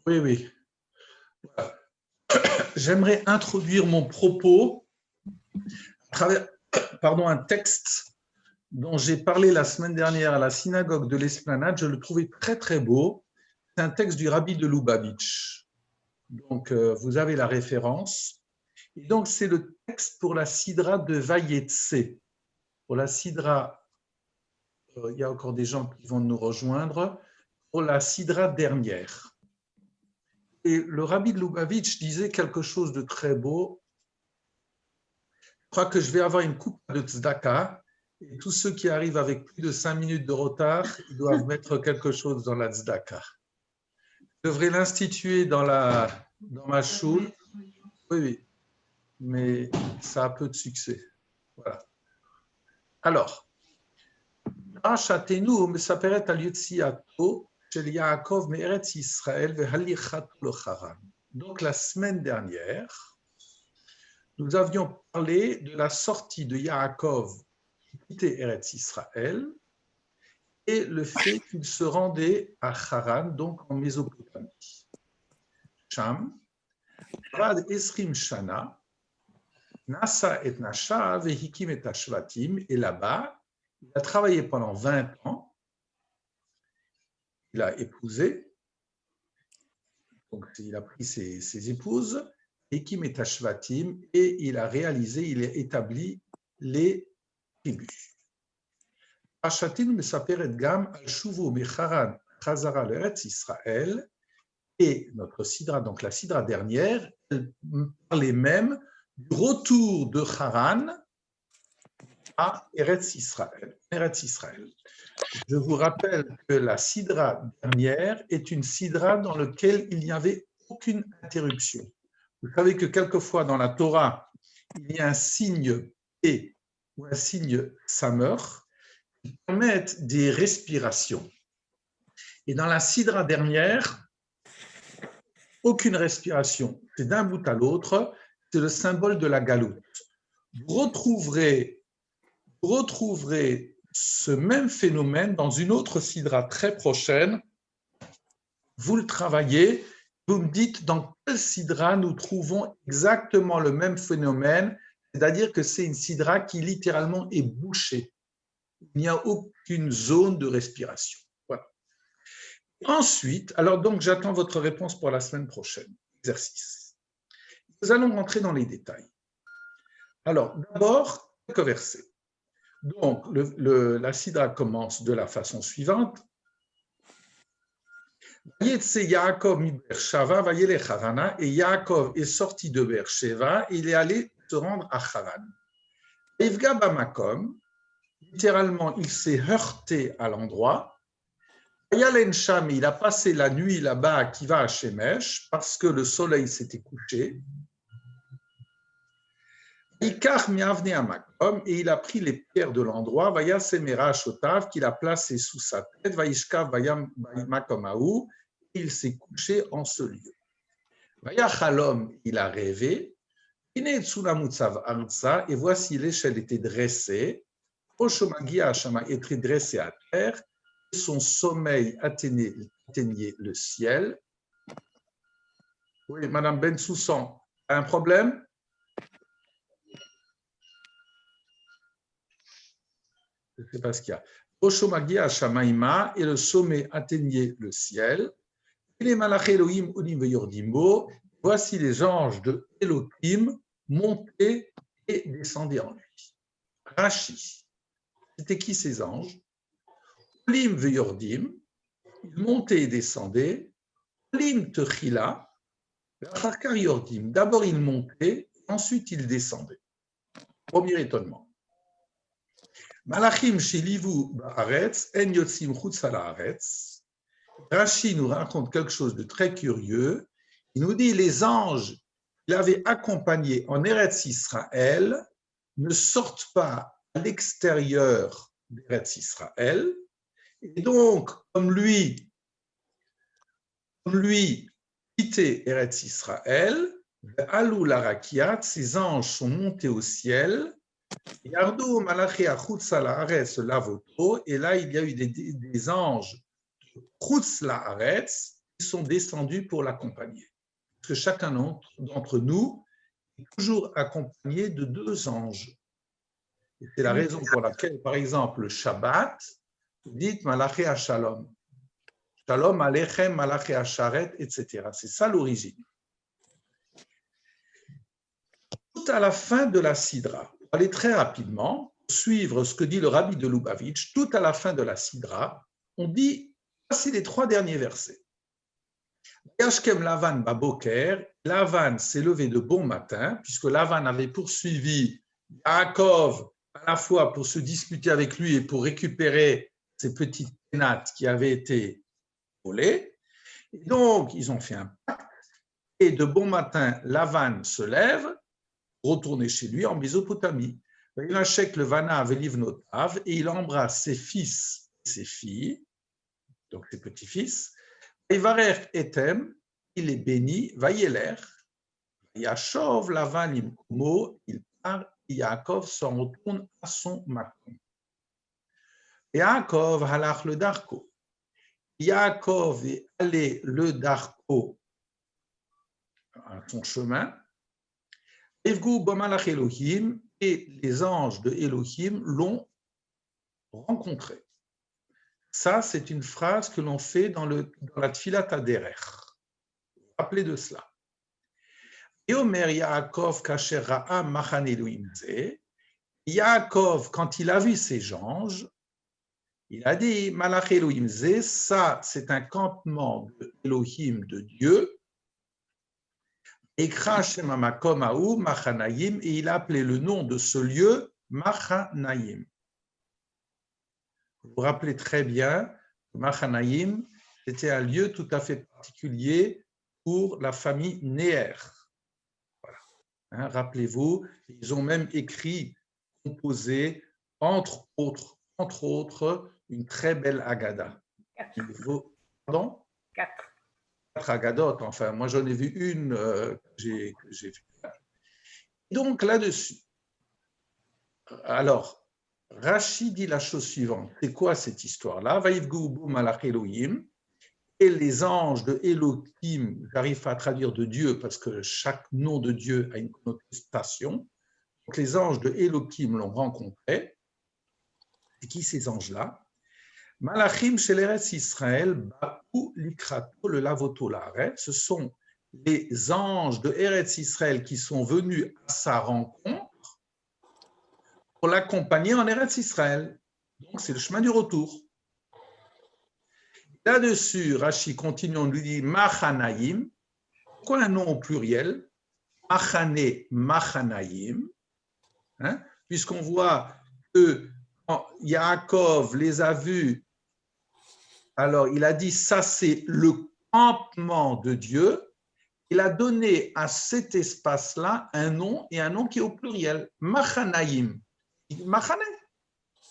Oui, oui. Voilà. J'aimerais introduire mon propos à travers un texte dont j'ai parlé la semaine dernière à la synagogue de l'Esplanade. Je le trouvais très, très beau. C'est un texte du rabbi de Lubavitch. Donc, vous avez la référence. Et donc, c'est le texte pour la sidra de Vayetse. Pour la sidra, il y a encore des gens qui vont nous rejoindre, pour la sidra dernière. Et le rabbi de Lubavitch disait quelque chose de très beau. Je crois que je vais avoir une coupe de tzedaka, et tous ceux qui arrivent avec plus de 5 minutes de retard, ils doivent mettre quelque chose dans la tzedaka. Je devrais l'instituer dans ma choule. Oui, oui, mais ça a peu de succès. Voilà. Alors, Rachatenu mesaperet al yetziato shel Yaakov me'eretz Yisrael vehalichat lo-Haran. Donc, la semaine dernière, nous avions parlé de la sortie de Yaakov qui quittait Eretz Israël et le fait qu'il se rendait à Haran, donc en Mésopotamie. Sham, Avad Esrim Shana, Nasa et Nasha, Vehikim et Ashvatim, et là-bas, il a travaillé pendant 20 ans, il a épousé, donc il a pris ses épouses, Vehikim et Ashvatim, et il a réalisé, il a établi les tribus. Rachatinu mesaperet gam al shuvo mecharan chazara l'Eretz Israël, et notre sidra, donc la sidra dernière, elle parlait même du retour de Haran à Eretz Israël. Je vous rappelle que la sidra dernière est une sidra dans laquelle il n'y avait aucune interruption. Vous savez que quelquefois dans la Torah, il y a un signe P ou un signe Samer qui permettent des respirations. Et dans la sidra dernière, aucune respiration. C'est d'un bout à l'autre, c'est le symbole de la galoute. Vous retrouverez ce même phénomène dans une autre sidra très prochaine. Vous le travaillez, vous me dites dans quelle sidra nous trouvons exactement le même phénomène, c'est-à-dire que c'est une sidra qui littéralement est bouchée. Il n'y a aucune zone de respiration. Voilà. Ensuite, alors donc j'attends votre réponse pour la semaine prochaine. Exercice. Nous allons rentrer dans les détails. Alors, d'abord, quelques versets. Donc, la sidra commence de la façon suivante. Vayetse Yaakov mi Beersheva vayelech Harana, et Yaakov est sorti de Beersheva et il est allé se rendre à Haran. Evga bamakom, littéralement, il s'est heurté à l'endroit. Yalen Sham, il a passé la nuit là-bas à Kiva à Shemesh parce que le soleil s'était couché. Ikar miavne amakom, et il a pris les pierres de l'endroit. Vaya semera shotav, qu'il a placé sous sa tête. Vaishkav vayam makomaou, il s'est couché en ce lieu. Vaya chalom, il a rêvé. Ine tsunamutsav arza, et voici l'échelle était dressée. Oshomagia shama était dressé à terre. Son sommeil atteignait le ciel. Oui, Madame Bensoussan, un problème? Je ne sais pas ce qu'il y a. Oshomagia Shamaima, et le sommet atteignait le ciel. Et les malach Elohim Onim Veyordimbo, voici les anges de Elohim montaient et descendaient en lui. Rashi, c'était qui ces anges? Olim Veyordim, ils montaient et descendaient. Olim Techila, d'abord ils montaient, ensuite ils descendaient. Premier étonnement. Malachim shelivu ba'aretz en yotzim chutz ha'aretz. Rashi nous raconte quelque chose de très curieux. Il nous dit les anges qui l'avaient accompagné en Eretz Israël ne sortent pas à l'extérieur d'Eretz Israël. Et donc, comme lui quittait Eretz Israël, Alou Larakiat, ces anges sont montés au ciel. Yardo Malachi Achutz Laaretz Lavoto, et là il y a eu des anges Chutz Laaretz ils sont descendus pour l'accompagner. Parce que chacun d'entre nous est toujours accompagné de 2 anges. Et c'est la raison pour laquelle, par exemple, le Shabbat, vous dites Malaché Shalom. Shalom Alechem, Malaché Asharet, etc. C'est ça l'origine. Tout à la fin de la Sidra, pour aller très rapidement, suivre ce que dit le rabbi de Lubavitch, tout à la fin de la Sidra, on dit, voici les 3 derniers versets. Yashkem Lavan Baboker, Lavan s'est levé de bon matin, puisque Lavan avait poursuivi Yaakov à la fois pour se disputer avec lui et pour récupérer ses petites pénates qui avaient été volées. Et donc, ils ont fait un pacte, et de bon matin, Lavan se lève, retourner chez lui en Mésopotamie. Il achète le Vana Velivnotav et il embrasse ses fils et ses filles, donc ses petits-fils. Ivarer etem, il est béni, Vayeler, Yachov Lavan imkomo, il part, Yaakov s'en retourne à son makom. Yaakov halach le darko. Yaakov est allé le darko à son chemin. Evgu Bomalach Elohim, et les anges de Elohim l'ont rencontré. Ça, c'est une phrase que l'on fait dans la Tfilat Aderech. Rappelez de cela. Yomer Yaakov kasher ra'a machan Elohim ze. Yaakov, quand il a vu ces anges, il a dit Malach Elohim ze, ça, c'est un campement de Elohim, de Dieu. Ekra Shem Hamakom Hahu Machanayim, et il a appelé le nom de ce lieu Machanayim. Vous vous rappelez très bien que Machanayim, c'était un lieu tout à fait particulier pour la famille Néer. Voilà. Hein, rappelez-vous, ils ont même écrit, composé, entre autres, une très belle Haggadah. Pardon ? 4 Haggadot, enfin, moi j'en ai vu une que j'ai vue. Donc là-dessus, alors, Rashi dit la chose suivante. C'est quoi cette histoire-là? Vaïvgou malach Elohim, et les anges de Elohim, j'arrive à traduire de Dieu parce que chaque nom de Dieu a une connotation. Donc les anges de Elohim l'ont rencontré. C'est qui ces anges-là? Malachim chez l'Eretz Israël, Ba'u Likrato, le Lavoto Laaretz, ce sont les anges de Eretz Israël qui sont venus à sa rencontre pour l'accompagner en Eretz Israël. Donc c'est le chemin du retour. Là-dessus, Rashi continue, on lui dit Machanaïm. Pourquoi un nom au pluriel? Machane, Machanaïm. Hein? Puisqu'on voit que Yaakov les a vus. Alors, il a dit, ça c'est le campement de Dieu. Il a donné à cet espace-là un nom, et un nom qui est au pluriel, Machanaïm. Machane,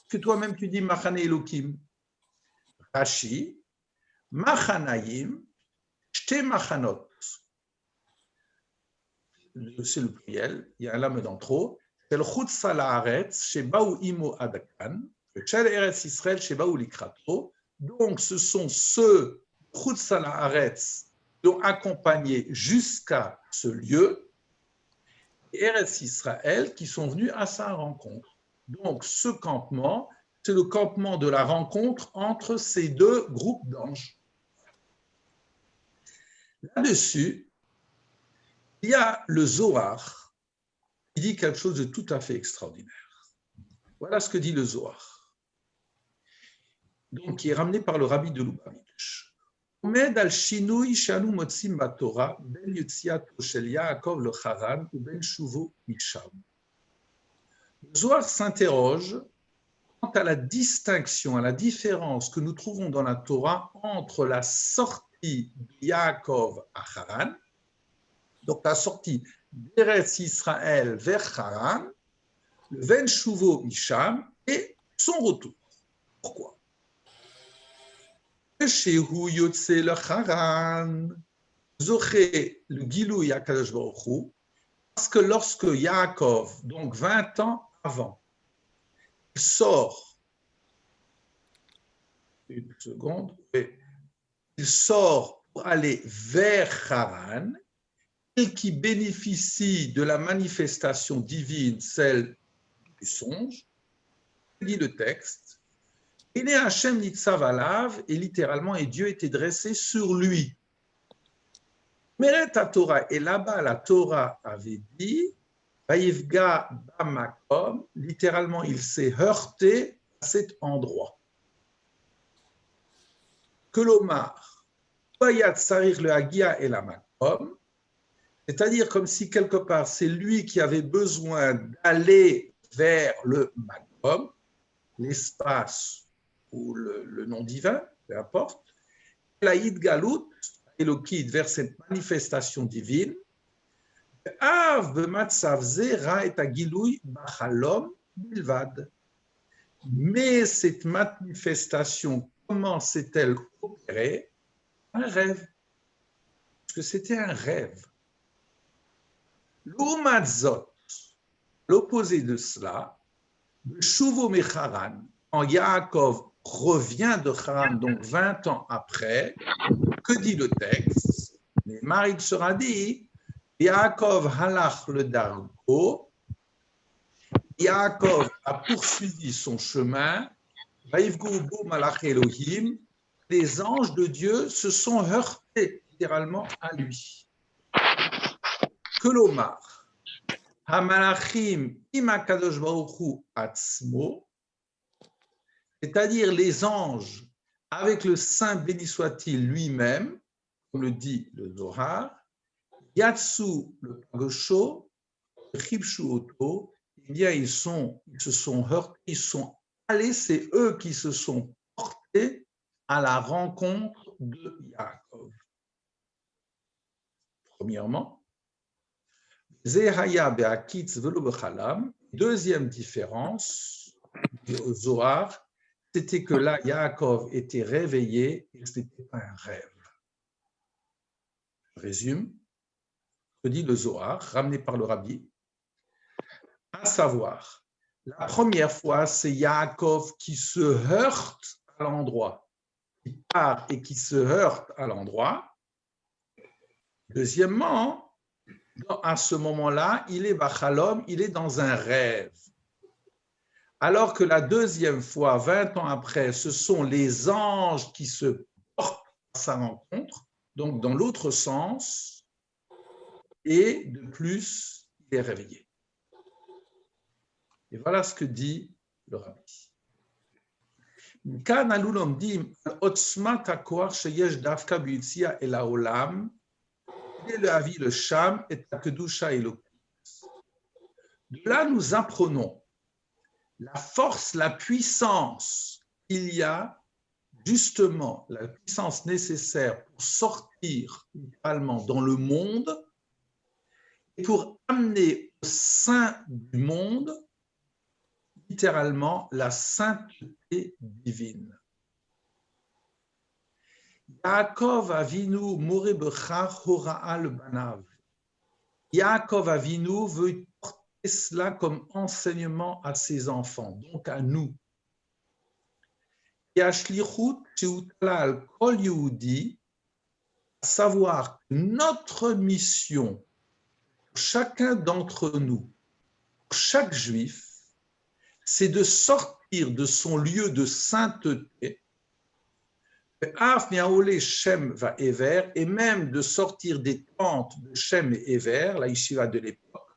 que toi-même tu dis Machane Elohim. Rashi, Machanaïm, Shte Machanot. C'est le pluriel, il y a un lame d'en trop. C'est le Chutz Laaretz, Shebaou Imo Adakan, Shel Eretz Israël, Shebaou Likrato. Donc, ce sont ceux, Chutz Laaretz, qui ont accompagné jusqu'à ce lieu, et Eretz Israël, qui sont venus à sa rencontre. Donc, ce campement, c'est le campement de la rencontre entre ces 2 groupes d'anges. Là-dessus, il y a le Zohar qui dit quelque chose de tout à fait extraordinaire. Voilà ce que dit le Zohar. Donc, qui est ramené par le rabbi de Lubavitch. Omed al shinui shanu motzim batorah ben yotziato shel Yaakov le Haran ou ben shuvo misham. Le Zohar s'interroge quant à la distinction, à la différence que nous trouvons dans la Torah entre la sortie de Yaakov à Haran, donc la sortie d'Eretz Israël vers Haran, le Ben Shuvo Misham et son retour. Pourquoi? Shehu Yotze le Haran, Zoché le Gilou Yakadosh Baruch Hu, parce que lorsque Yaakov, donc 20 ans avant, il sort, une seconde, il sort pour aller vers Haran, et qui bénéficie de la manifestation divine, celle du songe, dit le texte, il est Hachem Nitzav Alav, et littéralement, et Dieu était dressé sur lui. Meret à Torah, et là-bas, la Torah avait dit, Vaïvga Bamakom, littéralement, il s'est heurté à cet endroit. Que l'Omar, Bayat Sarir le Hagia et la Makom, c'est-à-dire comme si quelque part, c'est lui qui avait besoin d'aller vers le Makom, l'espace ou le nom divin, peu importe, la Galut, Elokid, vers cette manifestation divine, mais cette manifestation, comment s'est-elle opérée? Un rêve. Parce que c'était un rêve. L'Umazot, l'opposé de cela, le Shuvo Mecharan, quand Yaakov revient de Haran, donc 20 ans après, que dit le texte? Mais Marie sera dit, Yaakov halach le dargo, Yaakov a poursuivi son chemin, Vaïvgou bo malach Elohim, les anges de Dieu se sont heurtés littéralement à lui. Que l'Omar, Hamalachim imakadosh baruchu atzmo, c'est-à-dire les anges avec le Saint béni soit-il lui-même, comme le dit le Zohar, Yatsu le Pagosho, Chibshu Oto, eh bien ils se sont heurtés, ils sont allés, c'est eux qui se sont portés à la rencontre de Yaakov. Premièrement, Zehaya be'akitz velo bechalam. Deuxième différence du Zohar, c'était que là, Yaakov était réveillé et ce n'était pas un rêve. Je résume, que dit le Zohar, ramené par le Rabbi, à savoir, la première fois, c'est Yaakov qui se heurte à l'endroit, qui part et qui se heurte à l'endroit. Deuxièmement, à ce moment-là, il est Bachalom, il est dans un rêve. Alors que la deuxième fois, 20 ans après, ce sont les anges qui se portent à sa rencontre, donc dans l'autre sens, et de plus, il est réveillé. Et voilà ce que dit le Rabbi. כאן עלו לומדים על עוצמת הכוח שיש דווקא ביציאה אל העולם, כדי להביא לשם את הקדושה האלוקית. De là, nous apprenons la force, la puissance qu'il y a, justement, la puissance nécessaire pour sortir littéralement dans le monde et pour amener au sein du monde littéralement la sainteté divine. Yaakov Avinu more bechach hora'a lebanav. Yaakov Avinu veut porter cela comme enseignement à ses enfants, donc à nous. Yashlichut sheutala al kol Yehudi, à savoir que notre mission, chacun d'entre nous, chaque juif, c'est de sortir de son lieu de sainteté, et même de sortir des tentes de Shem et Ever, la yeshiva de l'époque,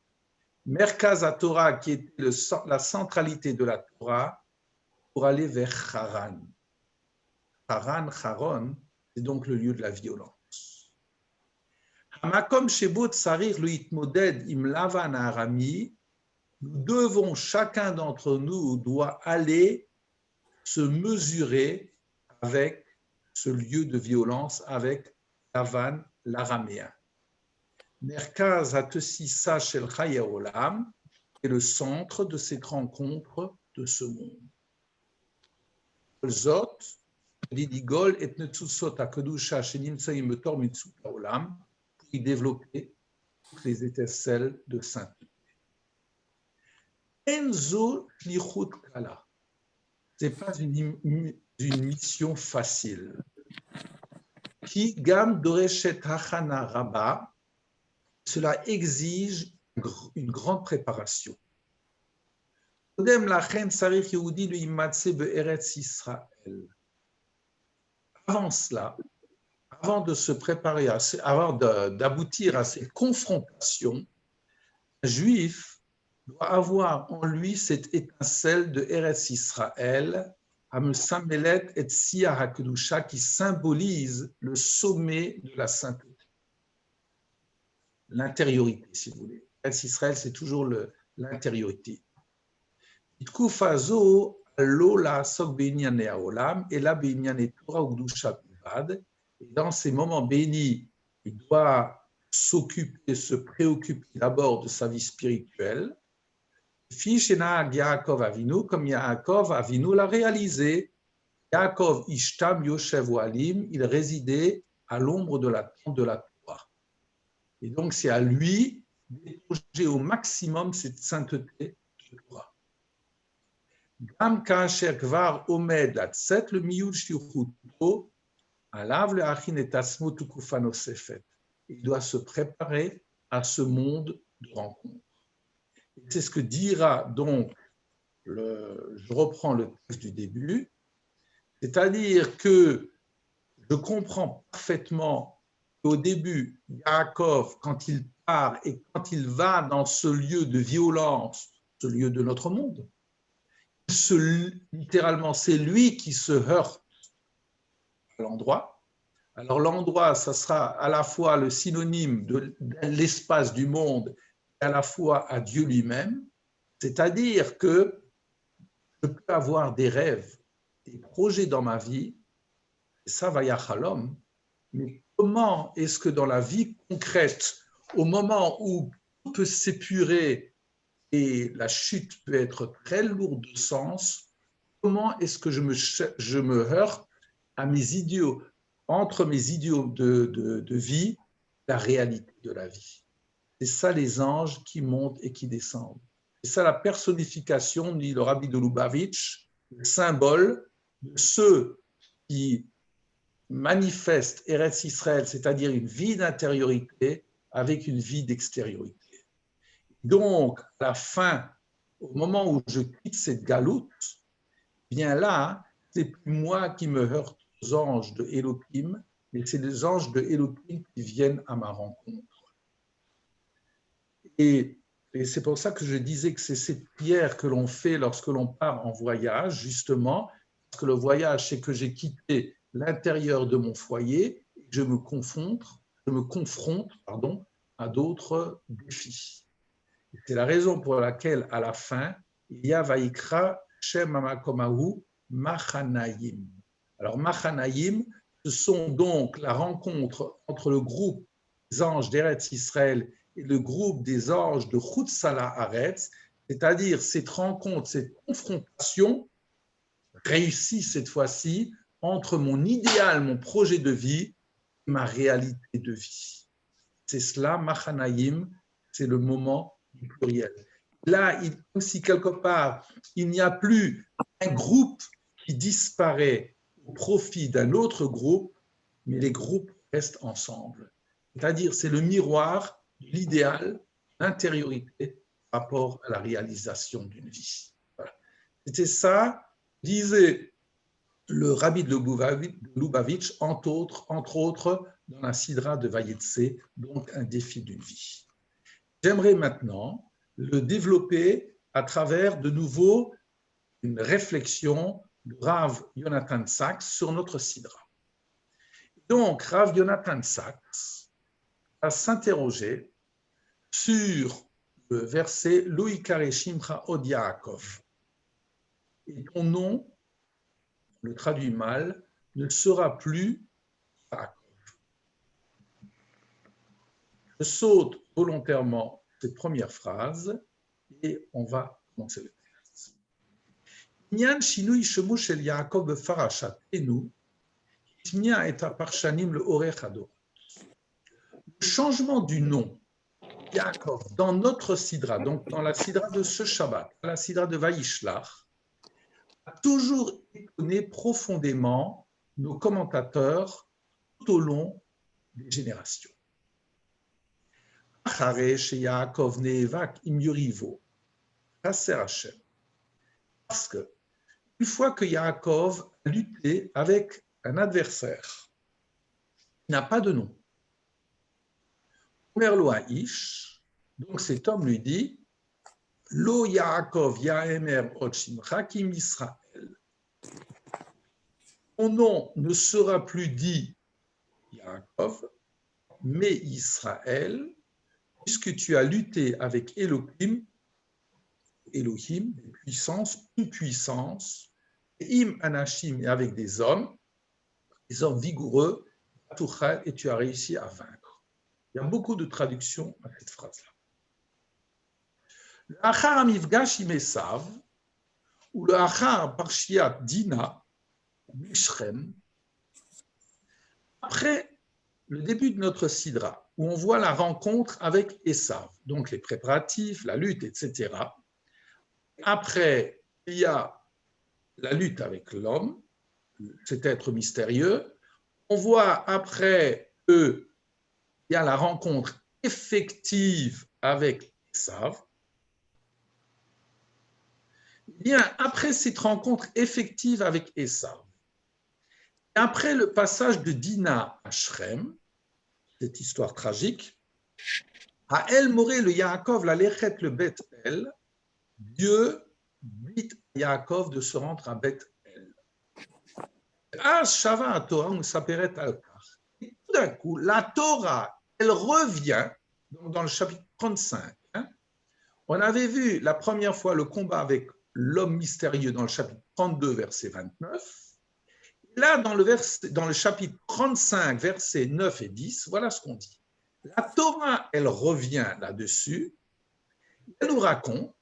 Merkaz Torah, qui était la centralité de la Torah, pour aller vers Haran. Haran, c'est donc le lieu de la violence. Hamakom shebot sarir lo yitmoded im lavan arami. Nous devons, chacun d'entre nous doit aller se mesurer avec ce lieu de violence, avec Lavan, l'araméen. Merkaz Atesissa Shel Chaye Olam est le centre de cette rencontre de ce monde. Zot, Lidigol et Netsusot Akedusha Shenimtsaim Betor Mitzut Olam, pour y développer toutes les étincelles de sainteté. Enzo Lichut Kala. Ce n'est pas une mission facile. Qui gam doreshet hachana rabba, cela exige une grande préparation. Avant cela, avant de se préparer, avant d'aboutir à cette confrontation, un juif doit avoir en lui cette étincelle de Eretz Israël, Samelet et Sia HaKedusha, qui symbolise le sommet de la sainteté. L'intériorité, si vous voulez. Eretz Israël, c'est toujours l'intériorité. Itkufazo lola sok beinyane haolam, et la beinyane Torah ukdusha bilvad. Et dans ces moments bénis, il doit s'occuper, se préoccuper d'abord de sa vie spirituelle. Fishena Yaakov Avinu, comme Yaakov Avinu l'a réalisé. Yaakov Ishtam Yoshev Walim, il résidait à l'ombre de la tente de la Torah. Et donc c'est à lui d'éponger au maximum cette sainteté de Torah. Gam kasher kvar omed latzet le miyud shlichuto alav leachin et asmut ukufa nosefet. Il doit se préparer à ce monde de rencontre. C'est ce que dira donc, je reprends le texte du début, c'est-à-dire que je comprends parfaitement qu'au début, Yaakov, quand il part et quand il va dans ce lieu de violence, ce lieu de notre monde, littéralement, c'est lui qui se heurte à l'endroit. Alors l'endroit, ça sera à la fois le synonyme de l'espace du monde et à la fois à Dieu lui-même, c'est-à-dire que je peux avoir des rêves, des projets dans ma vie, et ça va yachalom, mais comment est-ce que dans la vie concrète, au moment où tout peut s'épurer et la chute peut être très lourde de sens, comment est-ce que je me heurte à mes idéaux, entre mes idéaux de vie, la réalité de la vie. C'est ça les anges qui montent et qui descendent. C'est ça la personnification, dit le Rabbi de Lubavitch, le symbole de ceux qui manifestent Eretz Israël, c'est-à-dire une vie d'intériorité avec une vie d'extériorité. Donc, à la fin, au moment où je quitte cette galoute, bien là, c'est plus moi qui me heurte aux anges de Elohim, mais c'est les anges de Elohim qui viennent à ma rencontre. Et c'est pour ça que je disais que c'est cette prière que l'on fait lorsque l'on part en voyage, justement, parce que le voyage, c'est que j'ai quitté l'intérieur de mon foyer, et je me confronte à d'autres défis. C'est la raison pour laquelle, à la fin, il y a Vaikra Shem Amakomahu Machanaïm. Alors, Machanaïm, ce sont donc la rencontre entre le groupe des anges d'Eretz Israël et le groupe des anges de Chutzala Aretz, c'est-à-dire cette rencontre, cette confrontation réussie cette fois-ci entre mon idéal, mon projet de vie et ma réalité de vie. C'est cela, Machanaïm, c'est le moment du pluriel. Là, aussi quelque part, il n'y a plus un groupe qui disparaît au profit d'un autre groupe, mais les groupes restent ensemble. C'est-à-dire, c'est le miroir de l'idéal, l'intériorité par rapport à la réalisation d'une vie. Voilà. C'était ça, disait le rabbi de Lubavitch, entre autres, dans la Sidra de Vayetse, donc un défi d'une vie. J'aimerais maintenant le développer à travers de nouveau une réflexion de Rav Yonatan Sachs sur notre Sidra. Donc, Rav Yonatan Sachs va s'interroger sur le verset Loïkare Shimcha Od Yaakov. Et ton nom, le traduit mal, ne sera plus Yaakov. Je saute volontairement cette première phrase et on va commencer le texte. Inyan shinui shemo shel Yaakov befarashatenu, itmia et aparshanim le orech ador. Le changement du nom Yaakov dans notre sidra, donc dans la sidra de ce Shabbat, la sidra de Vayishlach, a toujours étonné profondément nos commentateurs tout au long des générations. Parce que une fois que Yaakov a lutté avec un adversaire, il n'a pas de nom. Merlo Aish, donc cet homme lui dit, Lo Yaakov Yaemer od Shimcha Kim Israël. Ton nom ne sera plus dit Yaakov, mais Israël, puisque tu as lutté avec Elohim, des puissances, une puissance, Im Anashim, et avec des hommes vigoureux, et tu as réussi à vaincre. Il y a beaucoup de traductions à cette phrase-là. Le Achar Amifgash Imesav, ou le Achar Parshiat Dina, Mishrem, après le début de notre Sidra, où on voit la rencontre avec Esav, donc les préparatifs, la lutte, etc. Après, il y a la lutte avec l'homme, cet être mystérieux. On voit après qu'il y a la rencontre effective avec Esav. Bien, après cette rencontre effective avec Esav, après le passage de Dina à Shrem, cette histoire tragique, à El Moré le Yaakov, la Lechet le Bet El, Dieu dit à Yaakov de se rendre à Bet El. Ah, Shava à Torah, on s'appelait Al-Kar. Et tout d'un coup, la Torah, elle revient dans le chapitre 35. On avait vu la première fois le combat avec l'homme mystérieux dans le chapitre 32, verset 29. Là, dans le chapitre 35, versets 9 et 10, voilà ce qu'on dit. La Torah, elle revient là-dessus. Elle nous raconte,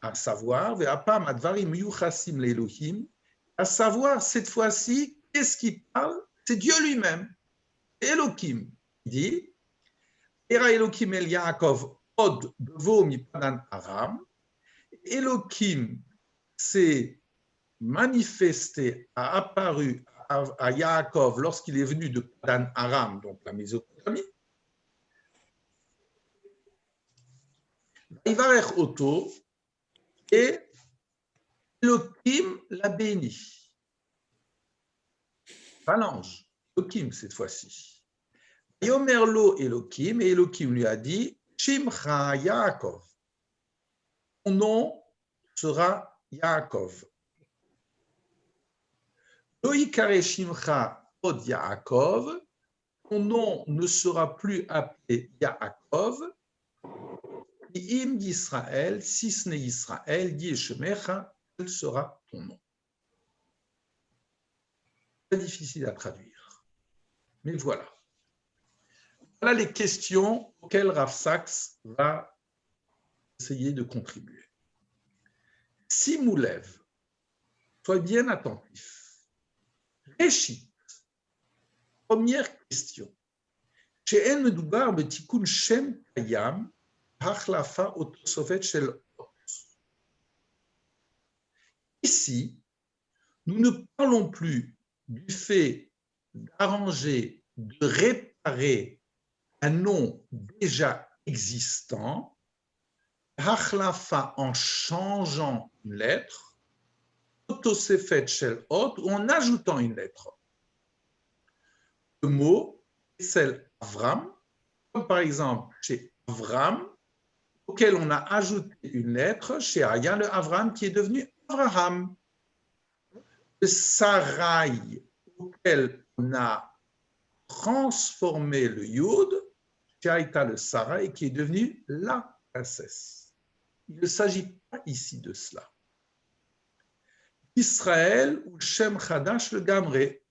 à savoir, à savoir, cette fois-ci, qu'est-ce qui parle? C'est Dieu lui-même. Elohim dit, Era Elohim el Yaakov od bevo mi padan aram. Elohim s'est manifesté, a apparu à Yaakov lorsqu'il est venu de Padan Aram, donc la Mésopotamie. Ivarech Oto, et Elohim l'a béni. Pas l'ange, Elohim cette fois-ci. Yomerlo Elohim, et Elohim lui a dit, Shimcha Yaakov. Ton nom sera Yaakov. Loïkare Shimcha od Yaakov, ton nom ne sera plus appelé Yaakov, Im d'Israël, si ce n'est Israël, dit Shemecha, quel sera ton nom. C'est difficile à traduire, mais voilà. Voilà les questions auxquelles Rav Sachs va essayer de contribuer. Si Moulev, sois bien attentif. Réchit, première question. She'en medoubar betikun shem kayam, hachlafa otosofet shel ot. Ici, nous ne parlons plus du fait d'arranger, de réparer un nom déjà existant, hachlafa en changeant une lettre, otosefet shel ot, ou en ajoutant une lettre. Le mot est celle Avram, comme par exemple chez Avram, auquel on a ajouté une lettre, chez Aya, le Avram qui est devenu Abraham. Le Sarai, auquel on a transformé le Yud, chez Aïta le Sarai, qui est devenu la princesse. Il ne s'agit pas ici de cela. Israël ou Shem Chadash le Gamré.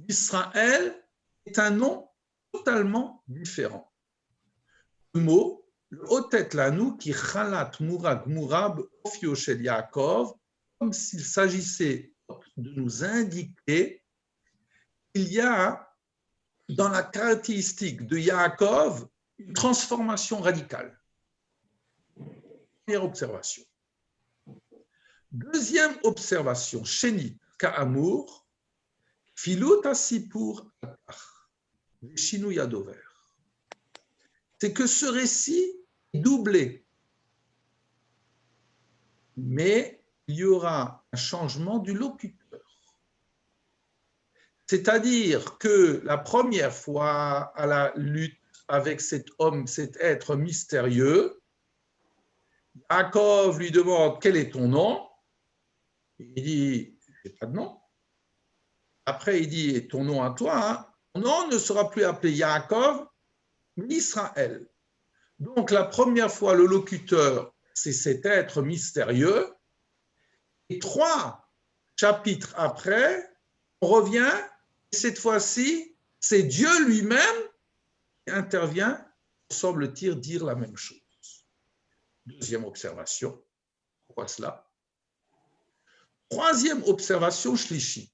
Israël est un nom totalement différent. Le mot, le Otet Lanu, qui Chalat Murag Murab Ofio Shel Yaakov, comme s'il s'agissait de nous indiquer qu'il y a dans la caractéristique de Yaakov une transformation radicale. Première observation. Deuxième observation, Shenit Ka'amour, Filut Asipur Akar, Shinu Yadover. C'est que ce récit est doublé. Mais il y aura un changement du locuteur. C'est-à-dire que la première fois à la lutte avec cet homme, cet être mystérieux, Yaakov lui demande quel est ton nom. Il dit, je n'ai pas de nom. Après, il dit, ton nom à toi, hein. Ton nom ne sera plus appelé Yaakov, mais Israël. Donc, la première fois, le locuteur, c'est cet être mystérieux. Et 3 chapitres après, on revient, et cette fois-ci, c'est Dieu lui-même qui intervient, semble-t-il dire la même chose. Deuxième observation, pourquoi cela? Troisième observation, Shlishi.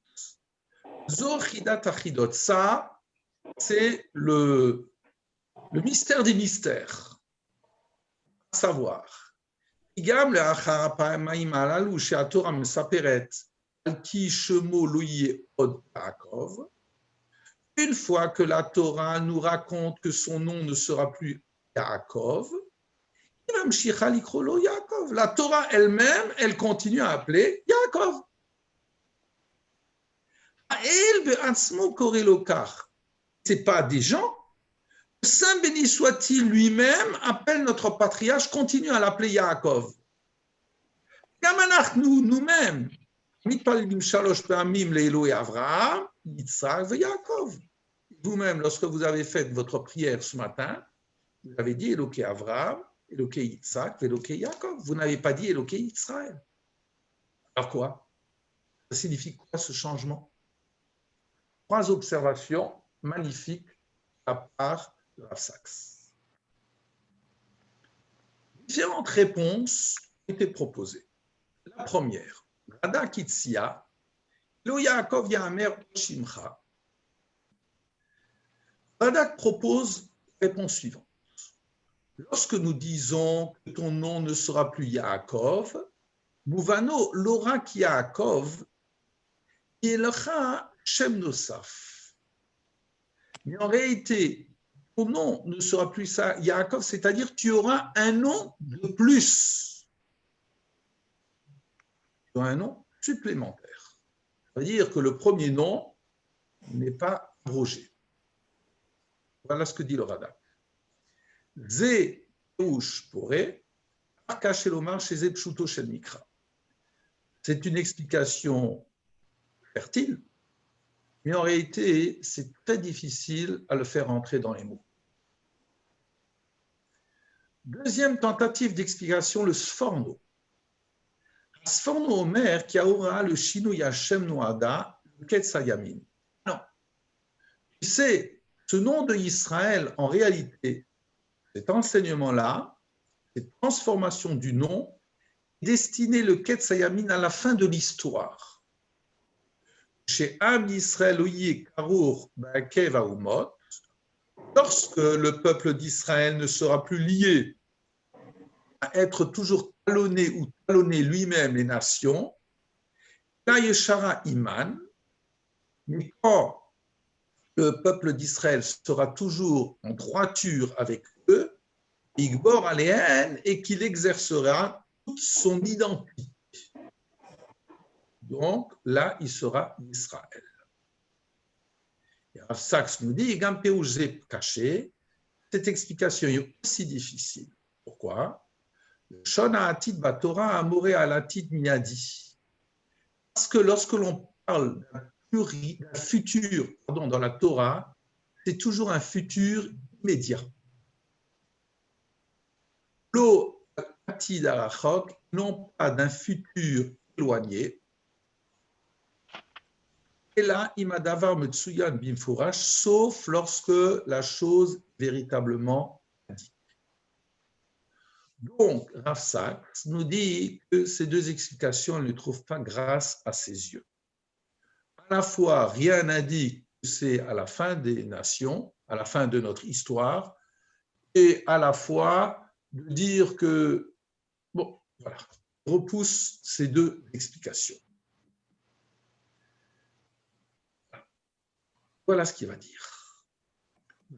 Zochidat Achidot, ça, c'est le mystère des mystères, à savoir, גם לאחר הפעמיים הללו שהתורה מספרת על כי שמו לא יהיה עוד יעקב, une fois que la Torah nous raconte que son nom ne sera plus Yaakov, la Torah elle-même, elle continue à appeler Yaakov. Ce n'est pas des gens. Saint béni soit-il lui-même appelle notre patriarche, continue à l'appeler Yaakov. Nous-mêmes, vous-même, lorsque vous avez fait votre prière ce matin, vous avez dit Eloké Avraham, Eloké Yitzhak, Eloké Yaakov. Vous n'avez pas dit Eloké Israël. Alors quoi? Ça signifie quoi ce changement? 3 observations magnifiques à part de Rav Saks. Différentes réponses étaient proposées. La première, Rada Kitsia, Lo Yaakov Yahamer Shimcha. Radak propose la réponse suivante. Lorsque nous disons que ton nom ne sera plus Yaakov, Mouvano l'aura qui Yaakov, Yelecha Shem Nosaf. Mais en réalité, ton nom ne sera plus ça, Yaakov, c'est-à-dire tu auras un nom de plus. Tu auras un nom supplémentaire. Ça veut dire que le premier nom n'est pas abrogé. Voilà ce que dit le Radak. Zé Peush Poré, Akash Elomar chez Zé Pshuto Shel Mikra. C'est une explication fertile, mais en réalité, c'est très difficile à le faire entrer dans les mots. Deuxième tentative d'explication, le Sforno. Sforno Omer qui aura le Shinu Yashem Noada, le Ketsayamin. Non. Tu sais, ce nom de Israël, en réalité, cet enseignement-là, cette transformation du nom, est destiné le Ketsayamin à la fin de l'histoire. Chez Am Yisrael Oye Karour Ba'akev Aumot, lorsque le peuple d'Israël ne sera plus lié à être toujours talonné ou talonner lui-même les nations, la Yeshara Iman, mais quand le peuple d'Israël sera toujours en droiture avec eux, Igbor Aléen, et qu'il exercera toute son identité. Donc là, il sera Israël. Et Rav Saks nous dit, caché, cette explication est aussi difficile. Pourquoi? Shona Atid Batora Amore Alatid Miadi. Parce que lorsque l'on parle d'un futur dans la Torah, c'est toujours un futur immédiat. Lo Atid Arachok, non pas d'un futur éloigné. Et là, Imadavar Metsuyan Bimfourash, sauf lorsque la chose est véritablement indiquée. Donc, Rav Saks nous dit que ces 2 explications ne trouvent pas grâce à ses yeux. À la fois, rien n'indique que c'est à la fin des nations, à la fin de notre histoire, et à la fois de dire que, bon, voilà, repousse ces 2 explications. Voilà ce qu'il va dire.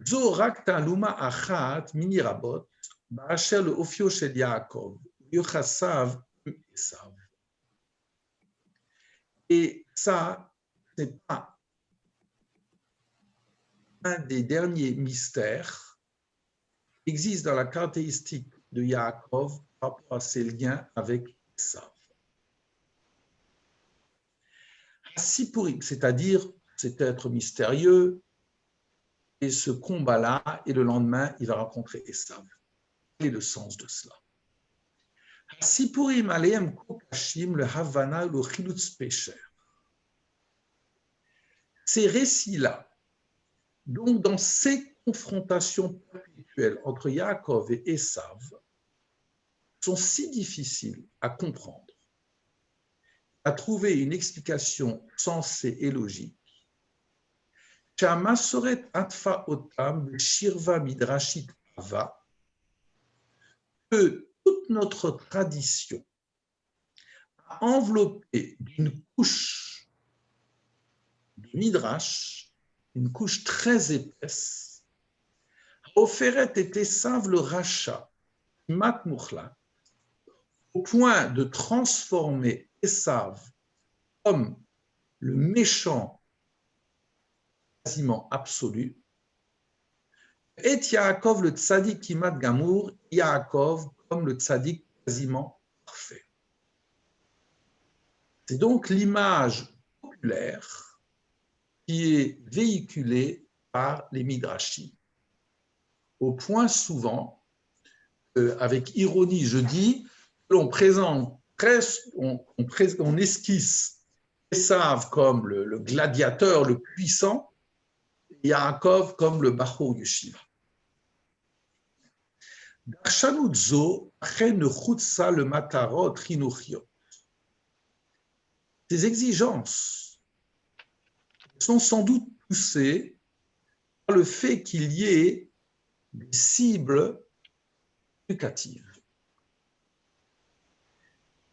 Zo rak ta'aluma achat mini rabot ba'asher le'ofio shel Yaakov yochasav Esav. Et ça, ce n'est pas un des derniers mystères qui existe dans la caractéristique de Yaakov par rapport à ses liens avec Esav. Sipurim, c'est-à-dire cet être mystérieux, et ce combat-là, et le lendemain, il va rencontrer Esav. Quel est le sens de cela? Sipurim aleim kokashim le havana le chilutz pecher. Ces récits-là, donc dans ces confrontations perpétuelles entre Yaakov et Esav, sont si difficiles à comprendre, à trouver une explication sensée et logique, שהמסורת עטפה אותם בשרווה מדרשית עבה, que toute notre tradition a enveloppé d'une couche de midrash, une couche très épaisse, Oferet et Esav le rachat, mat mouchla, au point de transformer Esav comme le méchant quasiment absolu, et Yaakov le tzaddik kimat gamour, Yaakov comme le tzaddik quasiment parfait. C'est donc l'image populaire qui est véhiculée par les midrashim. Au point souvent, avec ironie, je dis, l'on présente presque, on esquisse Esav comme le gladiateur le puissant, et Yaakov comme le Bachor Yeshiva. Darshanutzo chen chutza le matarot chinuchiot. Ces exigences sont sans doute poussées par le fait qu'il y ait des cibles éducatives.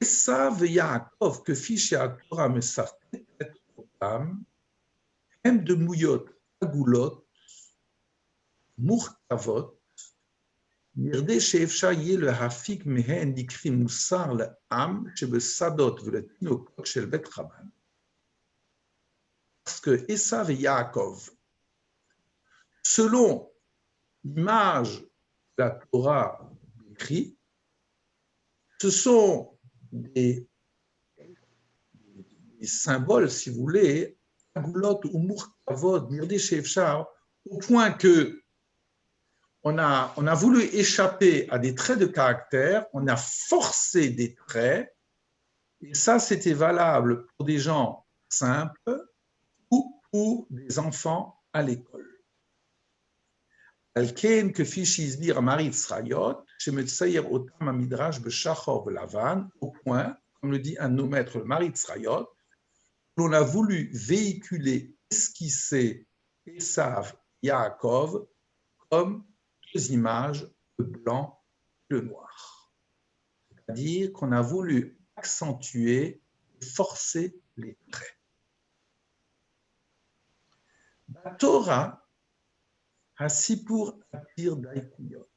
Esav et Yaakov, que fiche à Torah mesartet otam, hem de mouyot agulot, murkavot, נראה שאפשר יהיה להפיק מהן דקרי מוסר לעם שבשדות ולתינוקות של בית חב"ד. Parce que Esav et Yaakov, selon l'image de la Torah écrite, ce sont des symboles, si vous voulez, agulot ou murkavot, nirde sheefshar, au point que on a voulu échapper à des traits de caractère, on a forcé des traits, et ça, c'était valable pour des gens simples ou pour des enfants à l'école. Alken que Fichizbir Maritz Rayot, chez Metsayer Otam Midrash Beshachor Lavan, au point, comme le dit un de nos maîtres, le Maritz Rayot, l'on a voulu véhiculer, esquisser Esav, Yaakov, comme deux images, le blanc et le noir. C'est-à-dire qu'on a voulu accentuer et forcer les traits. La Torah a Sipur Atir Daikuyot.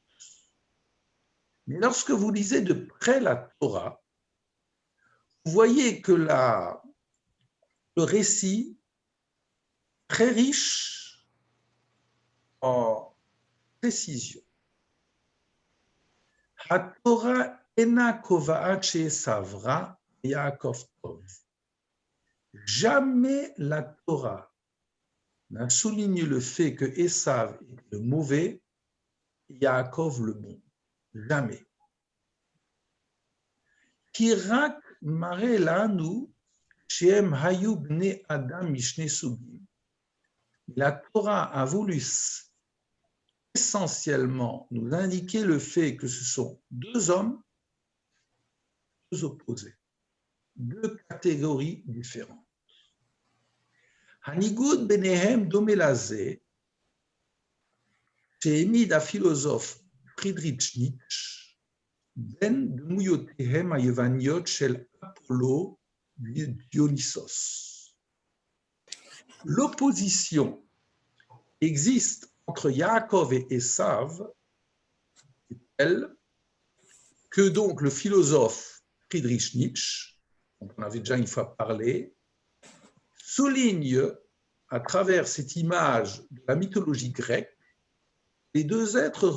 Mais lorsque vous lisez de près la Torah, vous voyez que le récit, très riche en précision. HaTorah ena kova'at she'esav ra Yaakov tov. Jamais la Torah n'a souligné le fait que Esav est le mauvais et Yaakov le bon. Jamais. Kirak mare lanu she'em hayu bnei adam mishne sugim. La Torah a voulu essentiellement nous indiquer le fait que ce sont deux hommes, deux opposés, deux catégories différentes. Hanigud benehem domelaze, שהעמיד הפילוסוף פרידריך ניטשה בין דמויותיהם היווניות של אפולו ודיוניסוס. L'opposition existe entre Yaakov et Esav, elle, que donc le philosophe Friedrich Nietzsche, dont on avait déjà une fois parlé, souligne à travers cette image de la mythologie grecque, les deux êtres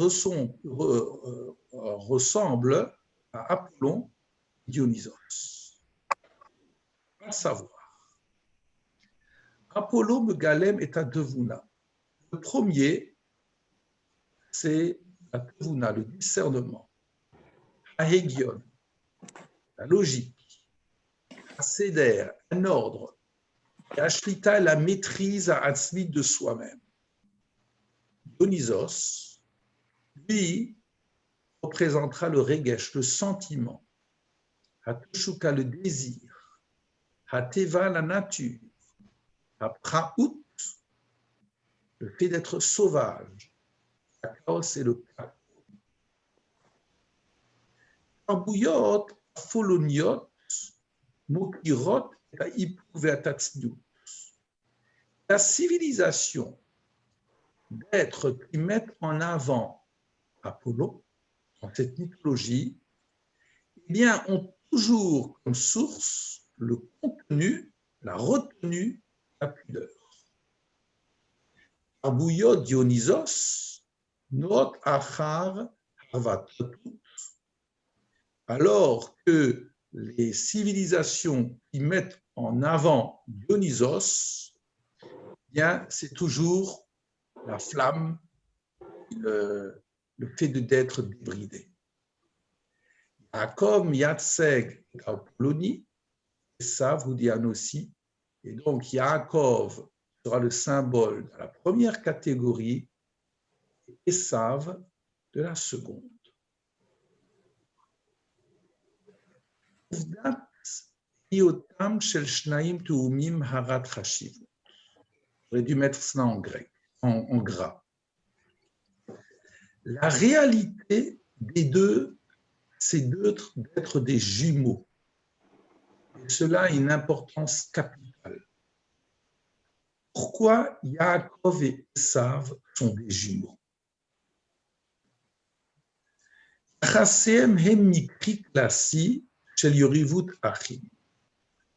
ressemblent à Apollon et Dionysos. À savoir, Apollo Megalem et Tadevuna. Le premier, c'est la Tevuna, le discernement. Ahégion, la logique. Aseder, un ordre. Et Ashlita, la maîtrise à Atzmit de soi-même. Dionysos, lui, représentera le regesh, le sentiment. Hateshuka, le désir. Hateva, la nature. Hapraout, le fait d'être sauvage. Chaos, c'est le chaos. Arbouyot, Apoloniot, Mokirot, la civilisation d'êtres qui mettent en avant Apollo, dans cette mythologie, eh bien, ont toujours comme source le contenu, la retenue, la pudeur. Arbouyot Dionysos, not achar harvatotut, alors que les civilisations qui mettent en avant Dionysos, bien, c'est toujours la flamme, le fait d'être débridé. Comme Yatseg Apollonie, et ça vous dit aussi, et donc Yaakov sera le symbole de la première catégorie, et Esav de la seconde. J'aurais dû mettre cela en grec, en gras. La réalité des deux, c'est d'être des jumeaux. Et cela a une importance capitale. Pourquoi Yaakov et Esav sont des jumeaux?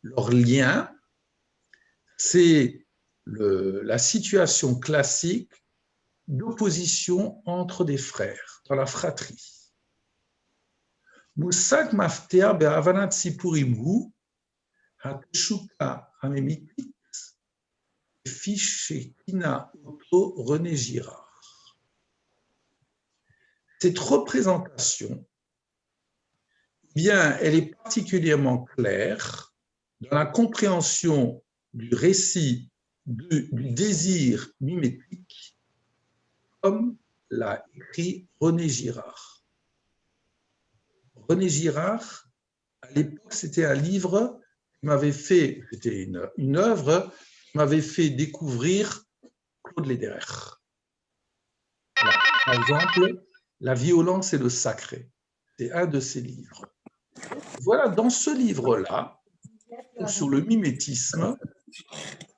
Leur lien, c'est la situation classique d'opposition entre des frères, dans la fratrie. Musak mafter be'avanat sipurim hu hateshuka hamemitit fichekina auto René Girard. Cette représentation, bien, elle est particulièrement claire dans la compréhension du récit du désir mimétique, comme l'a écrit René Girard. René Girard, à l'époque, c'était un livre qui m'avait fait, c'était une œuvre qui m'avait fait découvrir Claude Lederer. Voilà. Par exemple, La violence et le sacré. C'est un de ses livres. Voilà, dans ce livre-là, sur le mimétisme,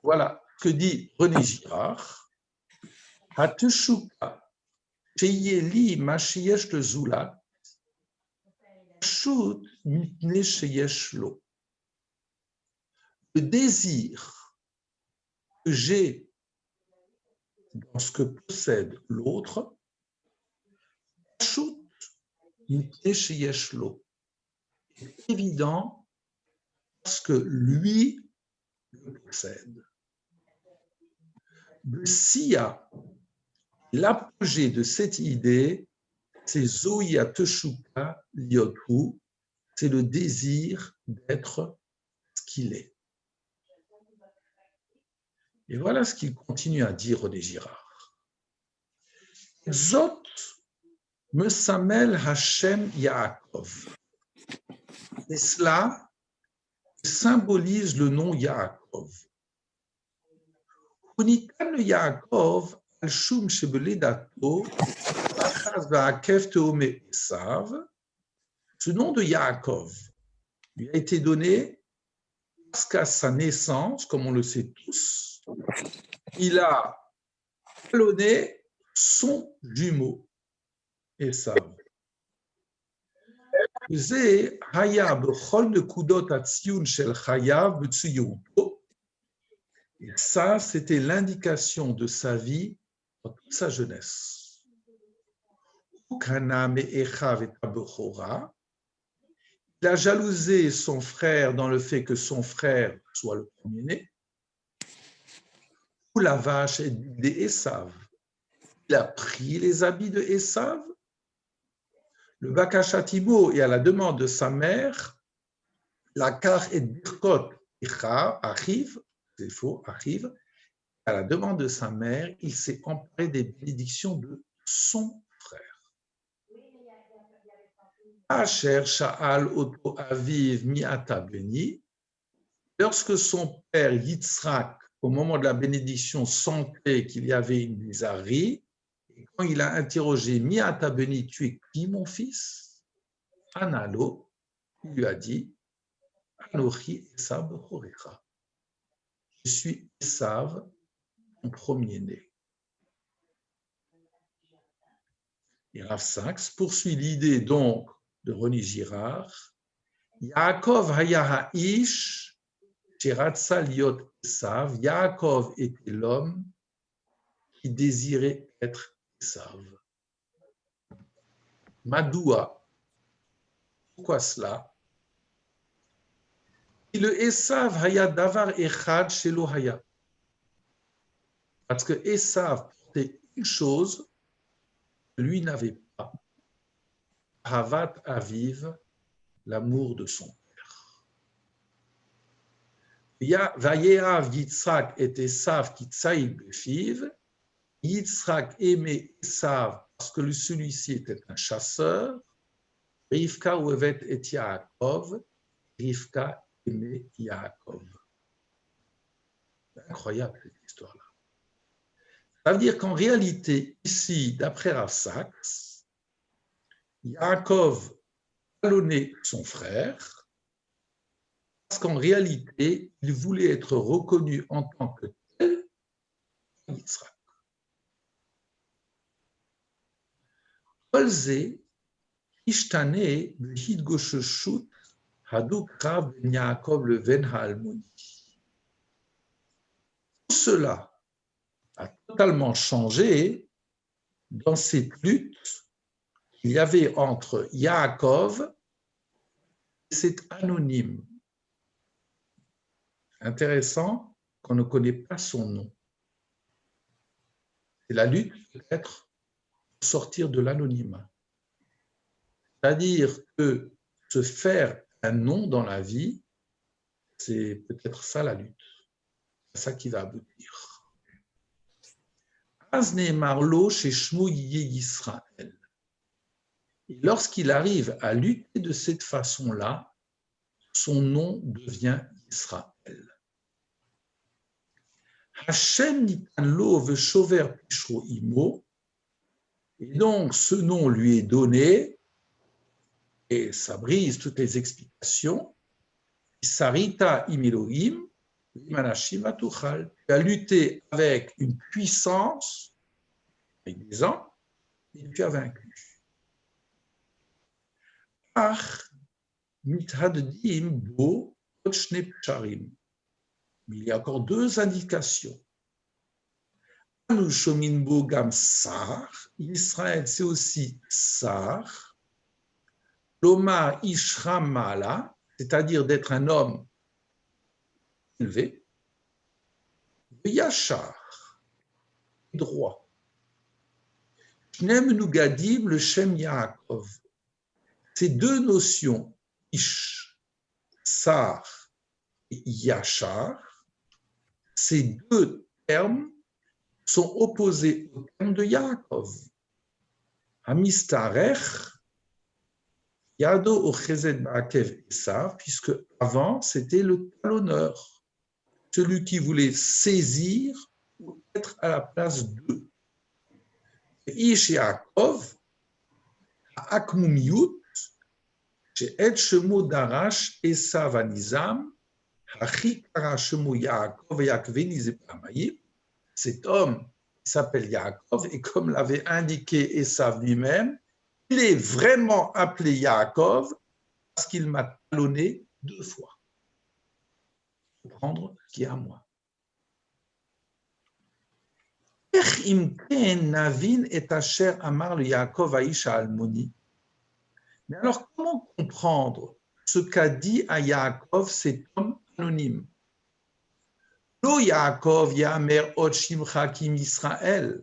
voilà ce que dit René Girard. Hateshuka, sheyeli mashiyesh le zulat, shut mitne sheyesh lo. Le désir que j'ai dans ce que possède l'autre, shut mitne sheyesh lo. C'est évident parce que lui le possède. Le siya, l'apogée de cette idée, c'est Zoya Teshuka Lyotu, c'est le désir d'être ce qu'il est. Et voilà ce qu'il continue à dire René Girard. Zot Mesamel Hashem Yaakov. Et cela symbolise le nom Yaakov. Unikan le Yaakov al shum shebeledato achaz va'akef teome esav. Ce nom de Yaakov lui a été donné parce qu'à sa naissance, comme on le sait tous, il a talonné son jumeau, Esav. זה היה בכל נקודות הציון של חייו בציונותו. Et ça, c'était l'indication de sa vie dans toute sa jeunesse. Il a jalousé son frère dans le fait que son frère soit le premier-né. Ou la vache des Esav. Il a pris les habits de Esav. Le Bakashatimo, et à la demande de sa mère, la Kar et Birkot arrive, c'est faux, arrive, à la demande de sa mère, il s'est emparé des bénédictions de son frère. Asher Sha'al Oto Aviv Mi'ata Beni, lorsque son père Yitzhak, au moment de la bénédiction, sentait qu'il y avait une bizarrerie, et quand il a interrogé Mi'ata Beni, tu es qui mon fils? Analo, il lui a dit, Anochi Esav Horecha. Je suis Esav, mon premier-né. Et Rav Sachs poursuit l'idée donc de René Girard. Yaakov haya ha'ish sheratza liot Esav. Yaakov était l'homme qui désirait être Esav. Madoua. Pourquoi cela? Le Esav haya davar echad shelo haya. Parce que Esav portait une chose que lui n'avait pas. Havat aviv, l'amour de son père. Vayeav Yitzhak et Esav qui tsaïd befiv. Yitzhak aimait Esav parce que celui-ci était un chasseur. Rivka ouevet et Yaakov. Rivka aimait Yaakov. C'est incroyable cette histoire-là. Ça veut dire qu'en réalité, ici, d'après Rav Sachs, Yaakov talonnait son frère parce qu'en réalité, il voulait être reconnu en tant que tel par Yitzhak. Kolze ishtane b'hidgosheshut haduk rav ben Yaakov le ven ha'almoni. Tout cela a totalement changé dans cette lutte qu'il y avait entre Yaakov et cet anonyme. Intéressant qu'on ne connaît pas son nom. C'est la lutte peut-être pour sortir de l'anonymat. C'est-à-dire que se faire un nom dans la vie, c'est peut-être ça la lutte. C'est ça qui va aboutir. Et lorsqu'il arrive à lutter de cette façon-là, son nom devient Israël. Hashem nitan lo veshover pishro imo, et donc ce nom lui est donné, et ça brise toutes les explications. Sarita im Elohim, imanashim atuchal. Tu as lutté avec une puissance, avec des ans, et tu as vaincu. Ach mithadim bo otshne psharim. Il y a encore deux indications. Anu shomin bo gam sar. Israël, c'est aussi sar. Lomar ishramala, c'est-à-dire d'être un homme élevé. Yachar, droit. Shnem nugadim le Shem Yaakov. Ces deux notions, ish, sar et yachar, ces deux termes sont opposés au terme de Yaakov. Hamistarech, Yado o chesed ba'akev Esav, puisque avant c'était le talonneur, celui qui voulait saisir ou être à la place d'eux. Ish Yaakov, Akmumiyut, she'et shemo darash Esav anizam, hachikara shemo Yaakov yakveni zepamayim. Cet homme il s'appelle Yaakov, et comme l'avait indiqué Esav lui-même, il est vraiment appelé Yaakov parce qu'il m'a talonné 2 fois. Pour prendre ce qui est à moi. Mais alors, comment comprendre ce qu'a dit à Yaakov cet homme anonyme? Lo Yaakov Yamer od Shimcha Kim Israël.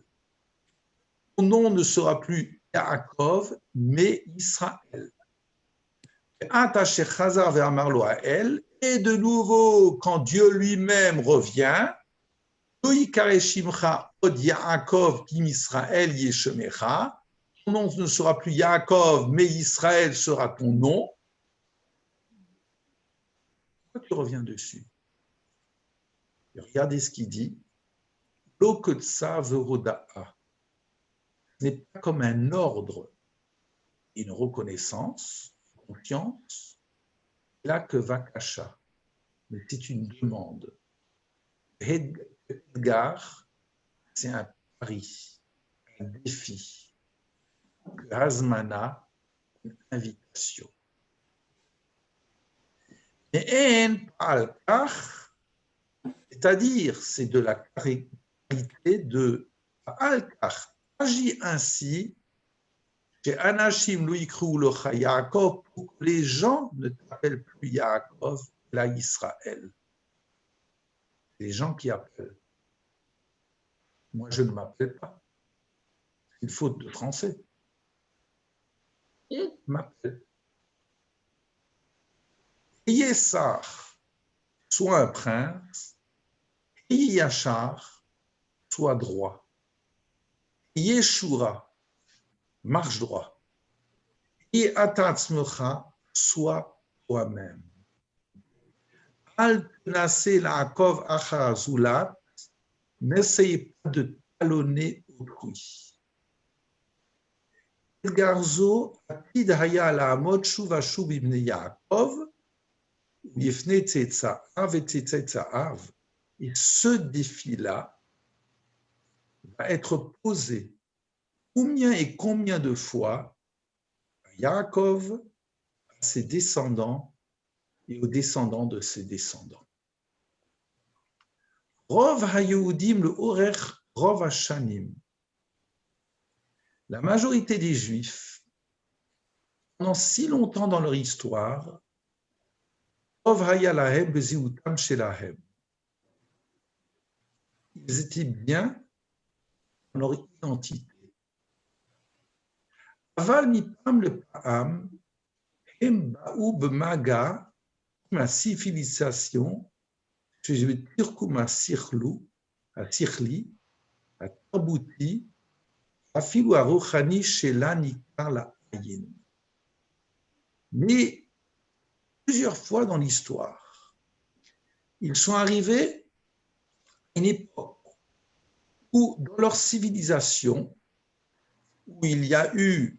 Ton nom ne sera plus Yaakov, mais Israël. Et de nouveau, quand Dieu lui-même revient, ton nom ne sera plus Yaakov, mais Israël sera ton nom. Pourquoi tu reviens dessus? Et regardez ce qu'il dit. Loketsa veroda'a. Ce n'est pas comme un ordre, une reconnaissance, une confiance, là que vakasha, mais c'est une demande. Edgar, c'est un pari, un défi. Hazmana, une invitation. Et en al-kach, c'est-à-dire, c'est de la qualité de al-kach. Agis ainsi, chez Anashim Louikrou le Yaakov, pour que les gens ne t'appellent plus Yaakov, là Israël. Les gens qui appellent. Moi, je ne m'appelle pas. C'est une faute de français. Il m'appelle. Yessar, soit un prince, Yachar, soit droit. Yeshura, marche droit. Et Atatzmecha, sois toi-même. Al Tenase Laakov Achazulat, n'essayez pas de talonner autrui. Garzo, Atid Haya Laamot Shuva Shub ibn Yaakov, Yefne Tzetzaav et Tzetzaav. Et ce défi-là va être posé combien et combien de fois à Yaakov, à ses descendants et aux descendants de ses descendants. Rov haYehudim le orech rov hashanim. La majorité des Juifs, pendant si longtemps dans leur histoire, rov haya lahem beziutam shelahem. Ils étaient bien dans leur identité. Aval mipam le pa'am, hem ba'u b'maga, ma civilisation, je vais dire comme à Sikhli, à Tabouti, à Filou à Rouhani, chez l'Anikar la Ayin. Mais plusieurs fois dans l'histoire, ils sont arrivés à une époque où, dans leur civilisation, où il y a eu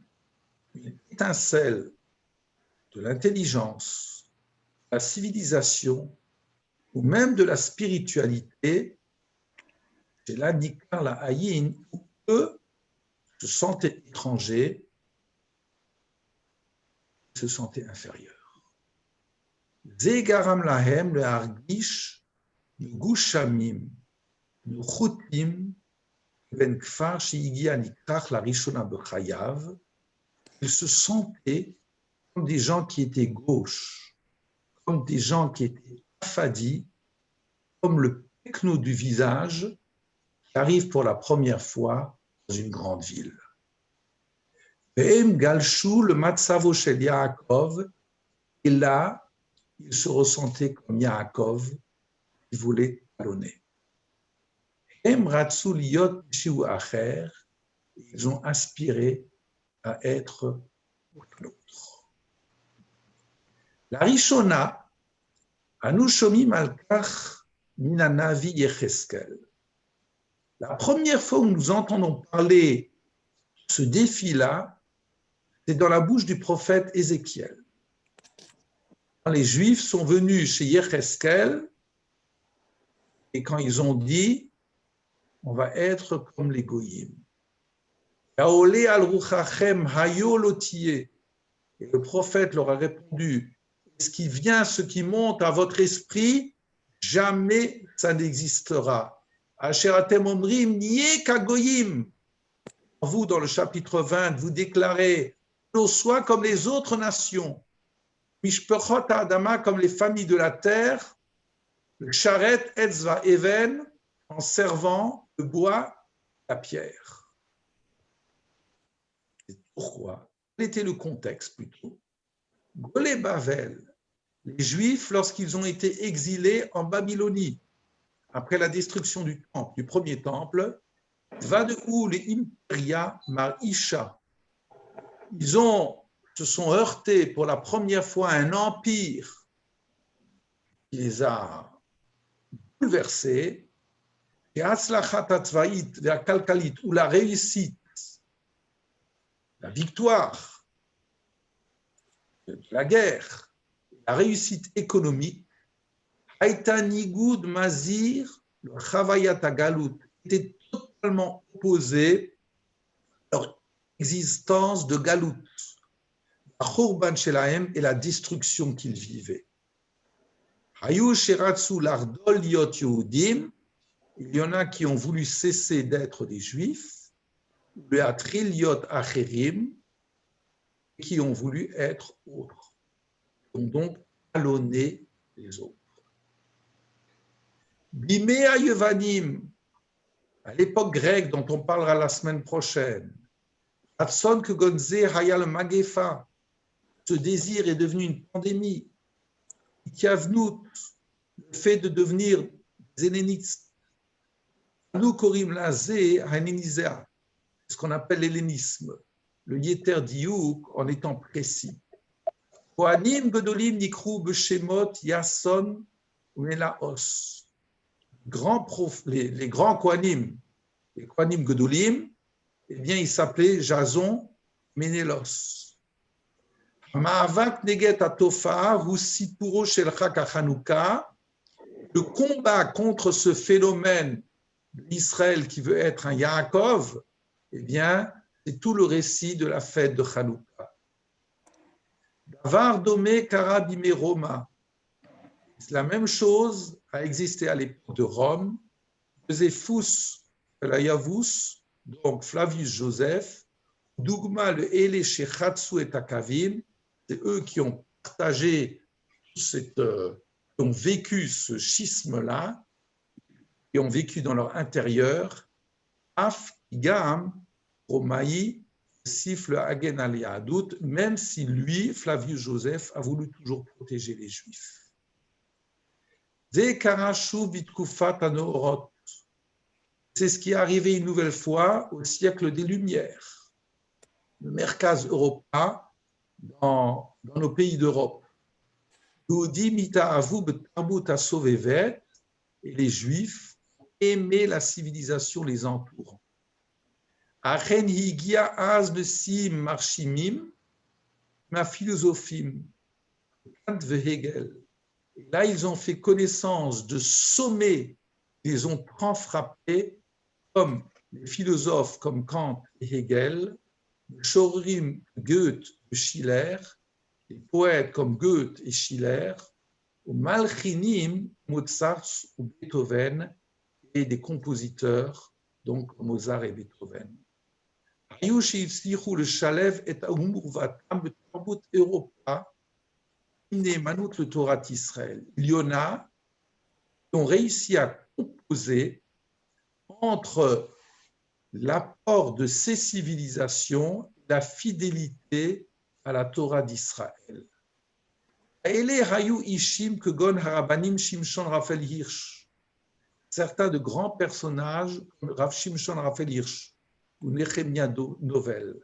une étincelle de l'intelligence, de la civilisation, ou même de la spiritualité, c'est là Nikar la Ayin, où eux se sentaient étrangers, se sentaient inférieurs. Zegaram lahem le hargish, le gushamim, le chutim, ben kfar shiigia nikach la rishona bechayav. Ils se sentaient comme des gens qui étaient gauches, comme des gens qui étaient affadis, comme le pekno du visage qui arrive pour la première fois dans une grande ville. Ve'em galshu le matzavo shel Yaakov, et là, ils se ressentaient comme Yaakov, qui voulait talonner. Em ratzu liot shiu acher, ils ont aspiré à être l'autre. La Rishona, anu shomim al kach mina navi Yecheskel. La première fois où nous entendons parler de ce défi-là, c'est dans la bouche du prophète Ézéchiel. Quand les Juifs sont venus chez Yecheskel et quand ils ont dit on va être comme les goyim. Yaolé al-ruchachem hayolotiye. Et le prophète leur a répondu, ce qui vient, ce qui monte à votre esprit, jamais ça n'existera. Asheratem omrim niye kagoyim. Vous, dans le chapitre 20, vous déclarez, nous soit comme les autres nations, mishpechot adama comme les familles de la terre, le charet etzva even, en servant le bois, la pierre. Pourquoi? Quel était le contexte plutôt? Golé Bavel, les Juifs, lorsqu'ils ont été exilés en Babylonie, après la destruction du temple, du premier temple, Vadou les Imperia Mar Isha, ils se sont heurtés pour la première fois à un empire qui les a bouleversés, et Aslachat Atzvaït vers Kalkalit, où la réussite, la victoire de la guerre, la réussite économique, Haïta Nigoud Mazir, le Chavayat Galut, était totalement opposé à leur existence de Galut, à Khurban Shelahem et la destruction qu'ils vivaient. Hayu Sheratsu Lardol Liot Yehudim, il y en a qui ont voulu cesser d'être des Juifs, Beatril Liot Acherim, qui ont voulu être autres, qui ont donc talonné les autres. Bimea Yevanim, à l'époque grecque dont on parlera la semaine prochaine, Atson que Gonze Hayal Magefa, ce désir est devenu une pandémie. Kiavnout, le fait de devenir des hellénistes. Nous korim lazé hanénisea, ce qu'on appelle l'hellénisme, le yeter diouk en étant précis. Kohanim Godolim Nikrou Beshemot Yason Melaos. Les grands Kohanim, les Kohanim Godolim, eh bien, ils s'appelaient Jason Ménélos. Ma'avak Neget Atofa, Husipuro Shelcha Kachanouka, le combat contre ce phénomène d'Israël qui veut être un Yaakov, eh bien, c'est tout le récit de la fête de Hanouka. Davar Domé Karabime Roma. La même chose a existé à l'époque de Rome. Josephus Yavus, donc Flavius Joseph, Dougma le Ele Shechatsu et Akavim, c'est eux qui ont partagé, qui ont vécu ce schisme-là, qui ont vécu dans leur intérieur. Af Gam Romaï siffle Hagen al Yahadout, même si lui, Flavius Joseph, a voulu toujours protéger les Juifs. C'est ce qui est arrivé une nouvelle fois au siècle des Lumières, le Merkaz Europa dans nos pays d'Europe. Et les Juifs aimaient la civilisation les entourant. Achen higia az besim marshimim, ma philosophie, Kant ve Hegel. Et là, ils ont fait connaissance de sommets, ils ont frappé comme les philosophes comme Kant et Hegel, le Shorim Goethe et Schiller, les poètes comme Goethe et Schiller, au Malchinim, Mozart ou Beethoven, et des compositeurs, donc Mozart et Beethoven. Ayushi Tzlichu le Shalev et Aumurvatam Betarbut Europa, Manout le Torah d'Israël. Il y en a qui ont réussi à composer entre l'apport de ces civilisations et la fidélité à la Torah d'Israël. Ele Hayu Ishim Kegon Harabanim Shimshon Raphaël Hirsch. Certains de grands personnages comme Rav Shimshon Raphaël Hirsch ou Nehemia Novel.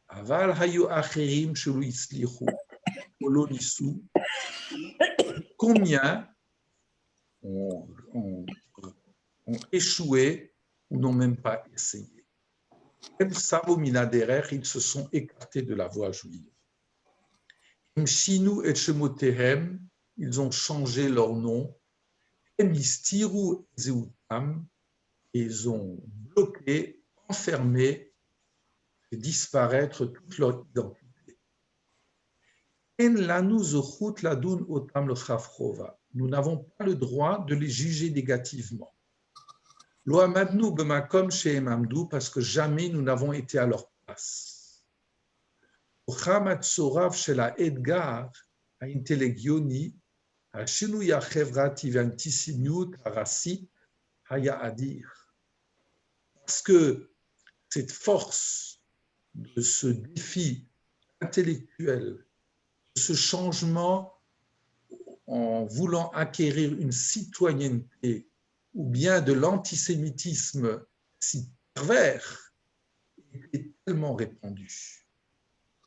Aval Hayu Acherim Shelu Itzlichu. Combien ont échoué ou n'ont même pas essayé. Même Sabominaderer, ils se sont écartés de la voie juive. Mshinu et Shemotehem, ils ont changé leur nom. Mistiru Zeutam, ils ont bloqué, enfermé et disparaître toute leur identité. Nous n'avons pas le droit de les juger négativement. Parce que jamais nous n'avons été à leur place. Parce que cette force de ce défi intellectuel, de ce changement en voulant acquérir une citoyenneté ou bien de l'antisémitisme si pervers, était tellement répandu.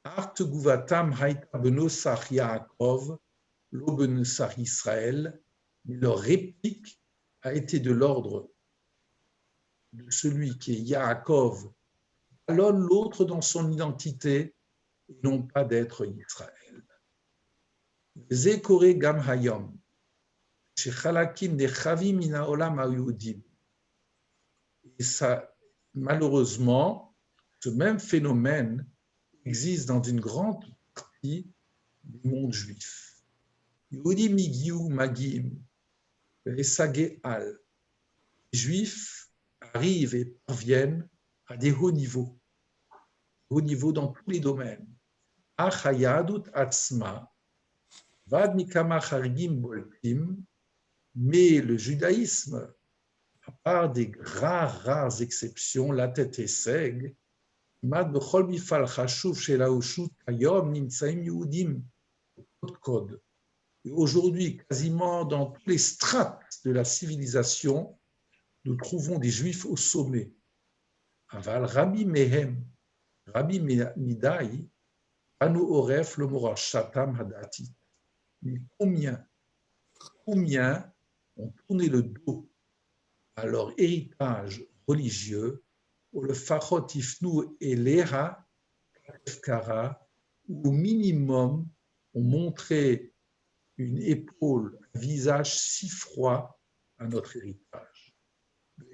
Art guvatam haïta benosar Yaakov, lo benosar Israël, mais leur réplique a été de l'ordre de celui qui est Yaakov, talonne l'autre dans son identité et non pas d'être Israël. Zekore gam hayom, shechalakim nechavim min haolam hayehudim. Et ça, malheureusement, ce même phénomène existe dans une grande partie du monde juif. Yehudim igiu magim, esage al. Les juifs arrivent et parviennent à des hauts niveaux dans tous les domaines. Ach hayadut atzma, vad mikama chargim boltim, mais le judaïsme, à part des rares exceptions, la tête esseg, mad bechol mifal chashuv shelahushut hayom nimtsaim yehudim code. Et aujourd'hui, quasiment dans toutes les strates de la civilisation, nous trouvons des juifs au sommet. Aval Rabbi Mehem, Rabbi Midai, Anu Oref le Morashatam Hadati. Mais combien ont tourné le dos à leur héritage religieux, ou le Fachot Ifnu Eleha, Kara, ou au minimum ont montré une épaule, un visage si froid à notre héritage.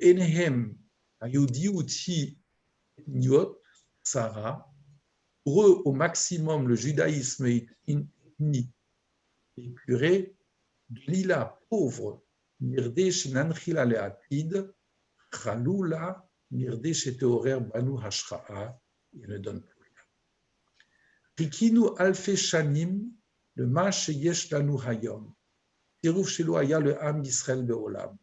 Enehem, Ayudiuti, Nyot, Sarah, pour eux, au maximum, le judaïsme est une ethnie épurée, de lila pauvre, Mirdesh Nanchila Leatid, Chalula, Mirdesh Teorer Banu Hashra'a, il ne donne plus rien. Rikinu Alfe Shanim, le Mash Yesh Lanu Hayom, Tiruf Shelo Haya le Am Yisrael Beolam.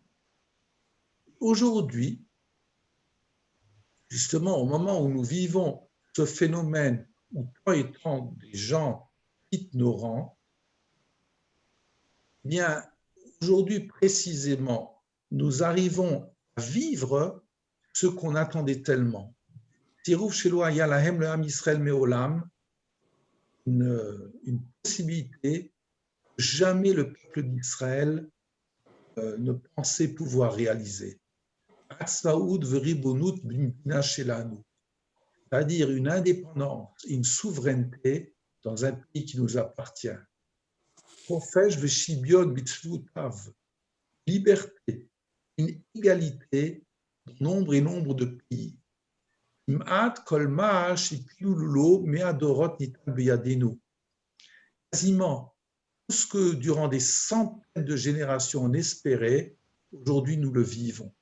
Aujourd'hui, justement, au moment où nous vivons ce phénomène où tant et tant des gens quittent nos rangs, eh bien, aujourd'hui précisément, nous arrivons à vivre ce qu'on attendait tellement. Tiruf Shelo Haya Lahem le Am Yisrael Meolam, une possibilité que jamais le peuple d'Israël ne pensait pouvoir réaliser. C'est-à-dire une indépendance, une souveraineté dans un pays qui nous appartient. Liberté, une égalité dans nombre et nombre de pays. Quasiment tout ce que durant des centaines de générations on espérait, aujourd'hui nous le vivons.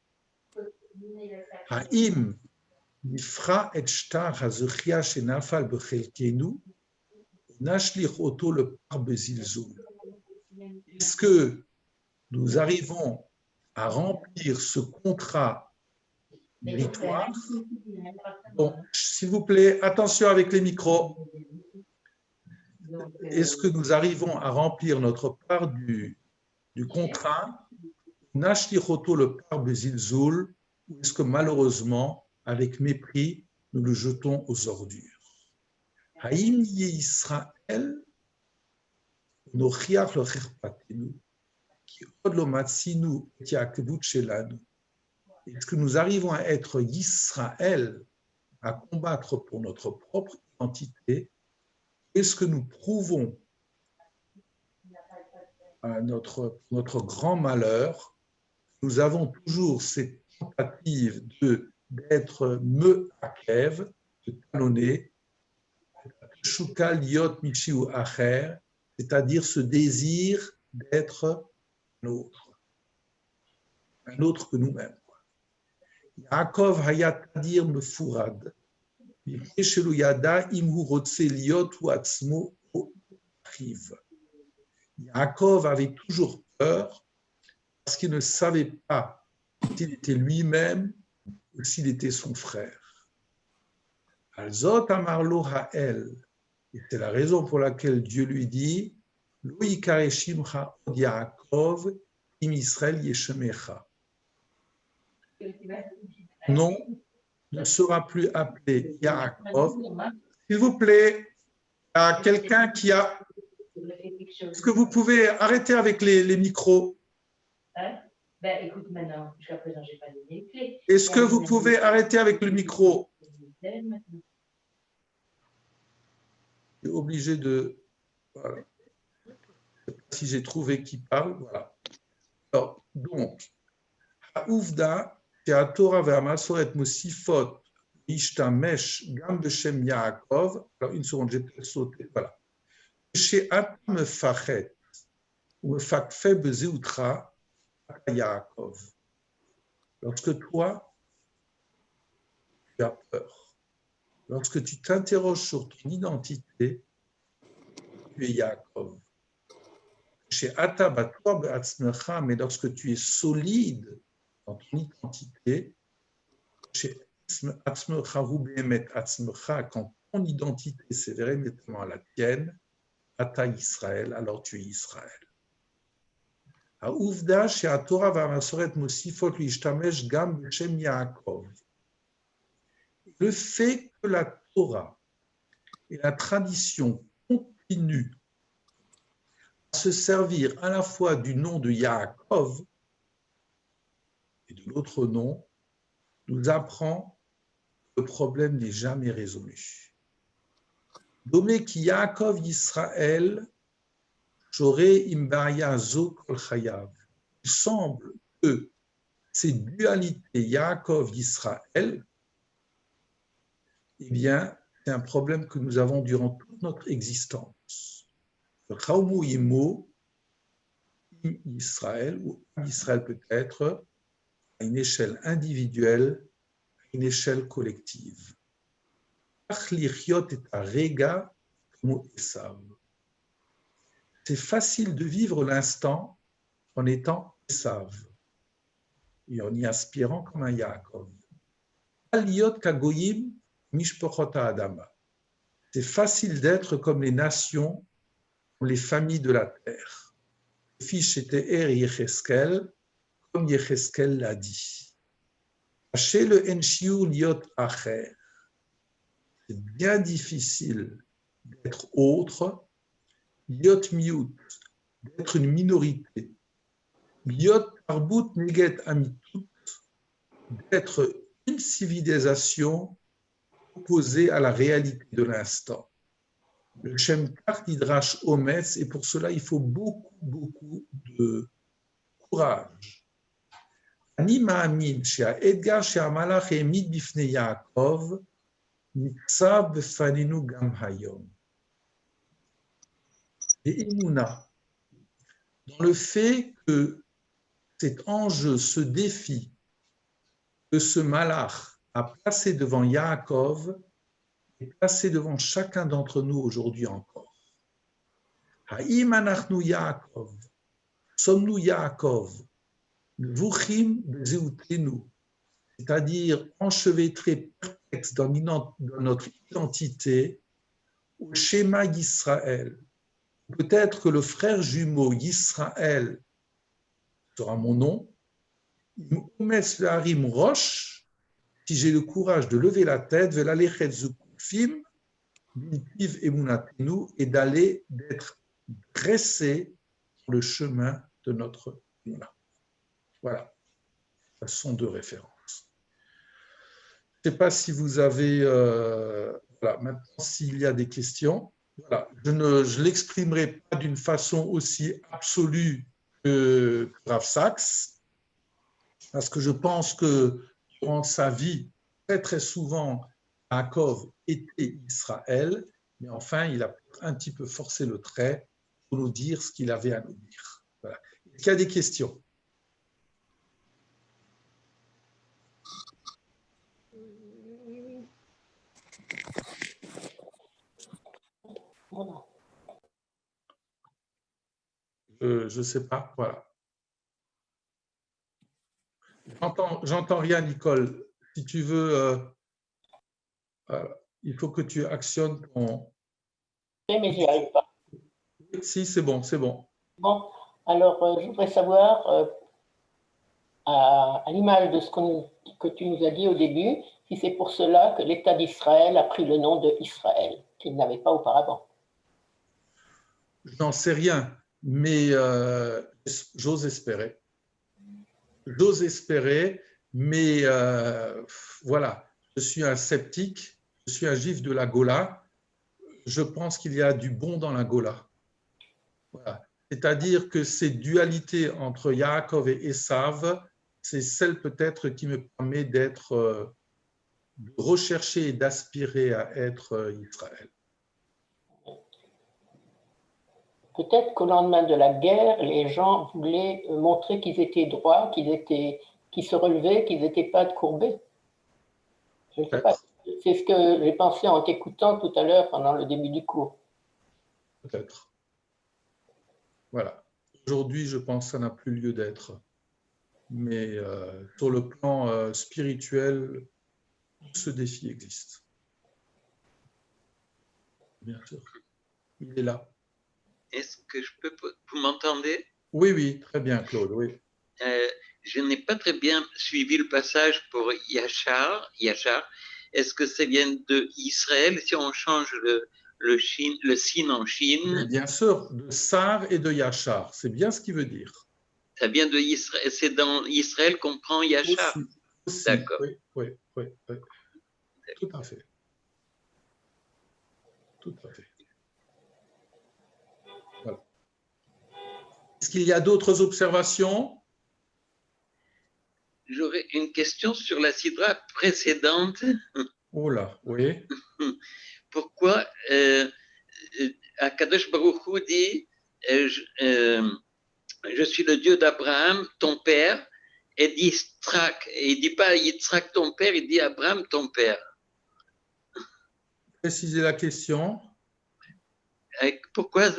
Haïm nifra et shtar hazuchia shenafal bechelkenu nashlich oto le par bezilzul. Est-ce que nous arrivons à remplir ce contrat méritoire? Bon, s'il vous plaît, attention avec les micros. Est-ce que nous arrivons à remplir notre part du contrat? Nashlich oto le par bezilzul. Ou est-ce que malheureusement, avec mépris, nous le jetons aux ordures? Haïm yé Israël, nochiach lo cherpatenu, ki od lo matzinu et yakevut shelanu. Est-ce que nous arrivons à être Israël, à combattre pour notre propre identité? Est-ce que nous prouvons à notre grand malheur, nous avons toujours cette tentative d'être akev, de talonner, shuka liot michi ou acher, c'est-à-dire ce désir d'être un autre que nous-mêmes. Yaakov hayat tadir mefourad, shelu yada imhu rotse liot ou atzmo achiv. Yaakov avait toujours peur parce qu'il ne savait pas s'il était lui-même ou s'il était son frère. Alzot amarlo ha'el, et c'est la raison pour laquelle Dieu lui dit Lo yikareshimcha od Yaakov im Israël yeshemecha. Non, ne sera plus appelé Yaakov. S'il vous plaît, il y a quelqu'un qui a. Est-ce que vous pouvez arrêter avec les micros? Ben, écoute, maintenant, jusqu'à présent, je n'ai pas donné les clés. Est-ce que vous pouvez arrêter avec le micro? Je suis obligé de. Voilà. Je ne sais pas si j'ai trouvé qui parle. Voilà. Alors, donc, Haouvda, Torah ve'amasoret mosifot, ishtamesh gam beshem Yaakov. Alors, une seconde, j'ai peut-être sauté. Voilà. Chez Atam Fachet, ou Fakfe Bezeutra, Yaakov. Lorsque toi, tu as peur, lorsque tu t'interroges sur ton identité, tu es Yaakov. Chez Atabatwa Be'atzmecha, mais lorsque tu es solide dans ton identité, chez Atzmecha ou Be'emet Atzmecha, quand ton identité c'est véritablement la tienne, Ata Israël, alors tu es Israël. העובדה שהתורה והמסורת מוסיפות להשתמש גם בשם יעקב. Le fait que la Torah et la tradition continuent à se servir à la fois du nom de Yaakov et de l'autre nom nous apprend que le problème n'est jamais résolu. Domé ki Yaakov Yisraël il semble que ces dualités Yaakov-Israël, eh bien, c'est un problème que nous avons durant toute notre existence. Israël, ou Israël peut-être, à une échelle individuelle, à une échelle collective. C'est facile de vivre l'instant en étant Esav et en y aspirant comme un Yaakov. C'est facile d'être comme les nations, comme les familles de la terre. Le fils était Er Yecheskel, comme Yecheskel l'a dit. C'est bien difficile d'être autre. Liot miut, d'être une minorité. Liot tarbut neget amitut, d'être une civilisation opposée à la réalité de l'instant. Le Shem Kach Nidrash Ometz, et pour cela il faut beaucoup de courage. Ani ma'amin, she'ha'edgar she'hamalach ha'emid bifnei Yaakov, nitzav befanenu gam hayom. Et Emouna, dans le fait que cet enjeu, ce défi que ce malach a placé devant Yaakov est placé devant chacun d'entre nous aujourd'hui encore. Haïm anachnu Yaakov, sommes-nous Yaakov, vuchim bezeutenu, c'est-à-dire enchevêtrés perplexes dans notre identité, au schéma d'Israël. Peut-être que le frère jumeau Yisraël sera mon nom. Roche, si j'ai le courage de lever la tête, et d'aller d'être dressé sur le chemin de notre Mouna. Voilà, ce sont deux références. Je ne sais pas si vous avez... voilà, maintenant, s'il y a des questions... Voilà. Je ne l'exprimerai pas d'une façon aussi absolue que Rav Sachs, parce que je pense que durant sa vie, très très souvent, Yaakov était Israël, mais enfin, il a un petit peu forcé le trait pour nous dire ce qu'il avait à nous dire. Voilà. Est-ce qu'il y a des questions? Voilà. Je ne sais pas. Voilà. J'entends rien, Nicole. Si tu veux, il faut que tu actionnes ton. Mais j'y arrive pas. Si, c'est bon, c'est bon. Bon, alors je voudrais savoir, à l'image de ce que tu nous as dit au début, si c'est pour cela que l'État d'Israël a pris le nom de Israël, qu'il n'avait pas auparavant. Je n'en sais rien, mais j'ose espérer. J'ose espérer, mais voilà, je suis un sceptique, je suis un juif de la Gola. Je pense qu'il y a du bon dans la Gola. Voilà. C'est-à-dire que ces dualités entre Yaakov et Esav, c'est celle peut-être qui me permet d'être, de rechercher et d'aspirer à être Israël. Peut-être qu'au lendemain de la guerre, les gens voulaient montrer qu'ils étaient droits, qu'ils se relevaient, qu'ils n'étaient pas courbés. Je ne sais pas. C'est ce que j'ai pensé en t'écoutant tout à l'heure pendant le début du cours. Peut-être. Voilà. Aujourd'hui, je pense que ça n'a plus lieu d'être. Mais sur le plan spirituel, ce défi existe. Bien sûr. Il est là. Est-ce que je peux... Vous m'entendez? Oui, oui, très bien, Claude, oui. Je n'ai pas très bien suivi le passage pour Yachar. Est-ce que ça vient de Israël si on change le sin en Chine? Bien sûr, de Sar et de Yachar, c'est bien ce qu'il veut dire. Ça vient de Israël, c'est dans Israël qu'on prend Yachar. Aussi, d'accord. Oui. Tout à fait. Tout à fait. Voilà. Est-ce qu'il y a d'autres observations? J'aurais une question sur la sidra précédente. Oh là, oui. Pourquoi Akadosh Baruch Hu dit je suis le Dieu d'Abraham, ton père, et d'Yitzhak. Et il ne dit pas Yitzhak ton père, il dit Abraham ton père. Précisez la question. Pourquoi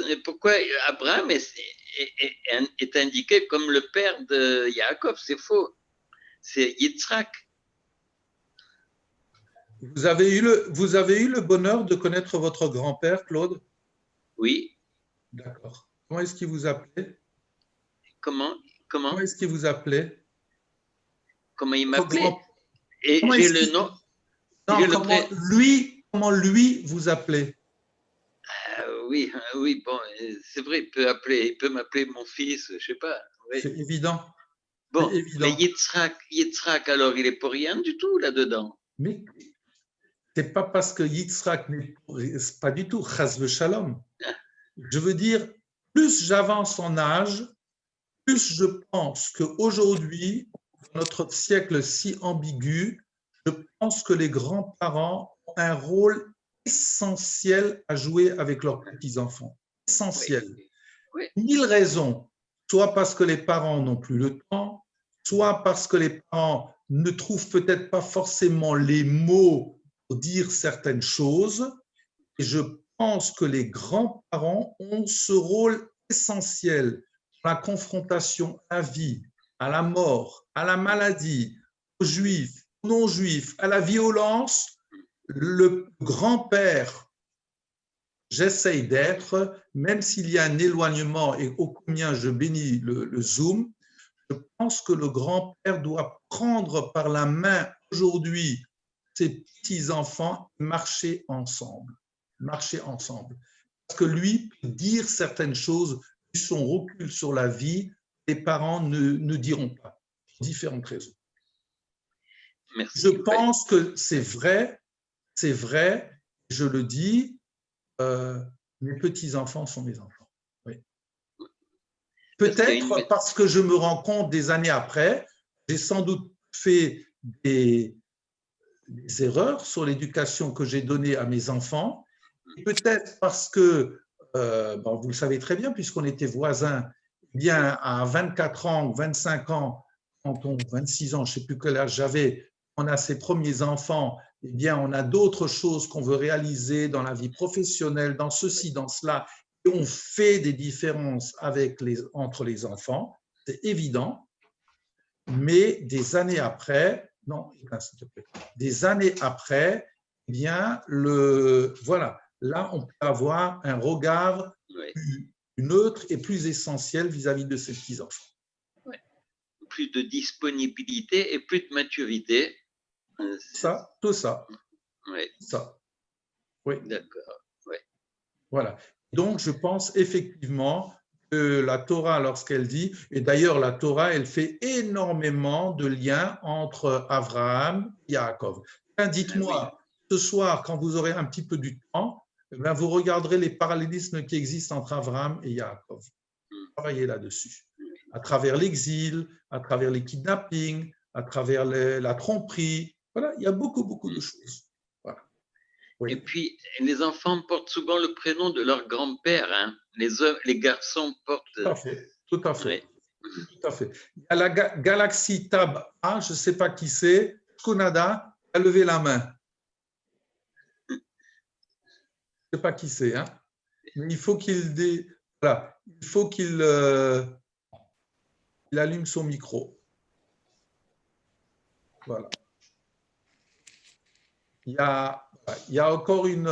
Abraham est indiqué comme le père de Yaakov? C'est faux. C'est Yitzhak. Vous avez eu le bonheur de connaître votre grand-père, Claude? Oui. D'accord. Comment est-ce qu'il vous appelait? Comment est-ce qu'il vous appelait? Comment il m'appelait? Et j'ai le nom. Non, comment lui vous appelait? Oui, bon, c'est vrai, il peut m'appeler mon fils, je ne sais pas. Oui. C'est évident. Bon, évident. mais Yitzhak, alors, il est pour rien du tout là-dedans. Mais c'est pas parce que Yitzhak n'est pas du tout chas v'shalom. Je veux dire, plus j'avance en âge, plus je pense qu'aujourd'hui, dans notre siècle si ambigu, je pense que les grands-parents ont un rôle essentiel à jouer avec leurs petits-enfants. Essentiel. Oui. 1000 raisons. Soit parce que les parents n'ont plus le temps, soit parce que les parents ne trouvent peut-être pas forcément les mots pour dire certaines choses. Et je pense que les grands-parents ont ce rôle essentiel dans la confrontation à la vie, à la mort, à la maladie, aux juifs, aux non-juifs, à la violence. Le grand-père, j'essaye d'être, même s'il y a un éloignement et ô combien je bénis le Zoom, je pense que le grand-père doit prendre par la main aujourd'hui ses petits-enfants et marcher ensemble. Parce que lui peut dire certaines choses, son recul sur la vie, les parents ne diront pas, pour différentes raisons. Merci. Je pense que c'est vrai, je le dis, mes petits-enfants sont mes enfants. Oui. Peut-être parce que je me rends compte des années après, j'ai sans doute fait des erreurs sur l'éducation que j'ai donnée à mes enfants. Peut-être parce que, bon, vous le savez très bien, puisqu'on était voisins, eh bien à 24 ans, 25 ans, 26 ans, je ne sais plus quel âge j'avais, on a ses premiers enfants, eh bien on a d'autres choses qu'on veut réaliser dans la vie professionnelle, dans ceci, dans cela, et on fait des différences entre les enfants, c'est évident, mais des années après, non, s'il te plaît, des années après, eh bien, voilà, là, on peut avoir un regard plus neutre et plus essentiel vis-à-vis de ces petits-enfants. Plus de disponibilité et plus de maturité. Ça, tout ça. Oui. Ça. Oui. D'accord. Oui. Voilà. Donc, je pense effectivement que la Torah, lorsqu'elle dit, et d'ailleurs, la Torah, elle fait énormément de liens entre Abraham et Yaakov. Dites-moi, ce soir, quand vous aurez un petit peu du temps, ben, vous regarderez les parallélismes qui existent entre Abraham et Yaakov. Travaillez là-dessus. À travers l'exil, à travers les kidnappings, à travers la tromperie. Voilà, il y a beaucoup, beaucoup de choses. Voilà. Oui. Et puis, les enfants portent souvent le prénom de leur grand-père. Hein. Les garçons portent… Tout à fait. Tout à fait. Oui. Tout à fait. Il y a la Galaxy Tab A, je ne sais pas qui c'est, Konada a levé la main. Je ne sais pas qui c'est, hein. Mais il faut qu'il voilà. Il faut qu'il allume son micro. Voilà. Il y a encore une…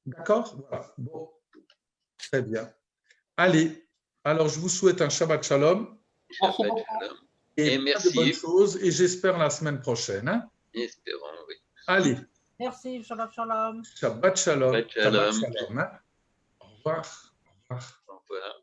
D'accord? Voilà. Bon. Très bien. Allez, alors je vous souhaite un Shabbat Shalom. Merci Shabbat beaucoup. Shalom. Et merci. de bonnes choses. Et j'espère la semaine prochaine. Hein? Espérons, oui. Allez. Merci, Shabbat Shalom. Shabbat Shalom. Shabbat Shalom. Shabbat Shalom. Hein? Au revoir. Au revoir. Au revoir.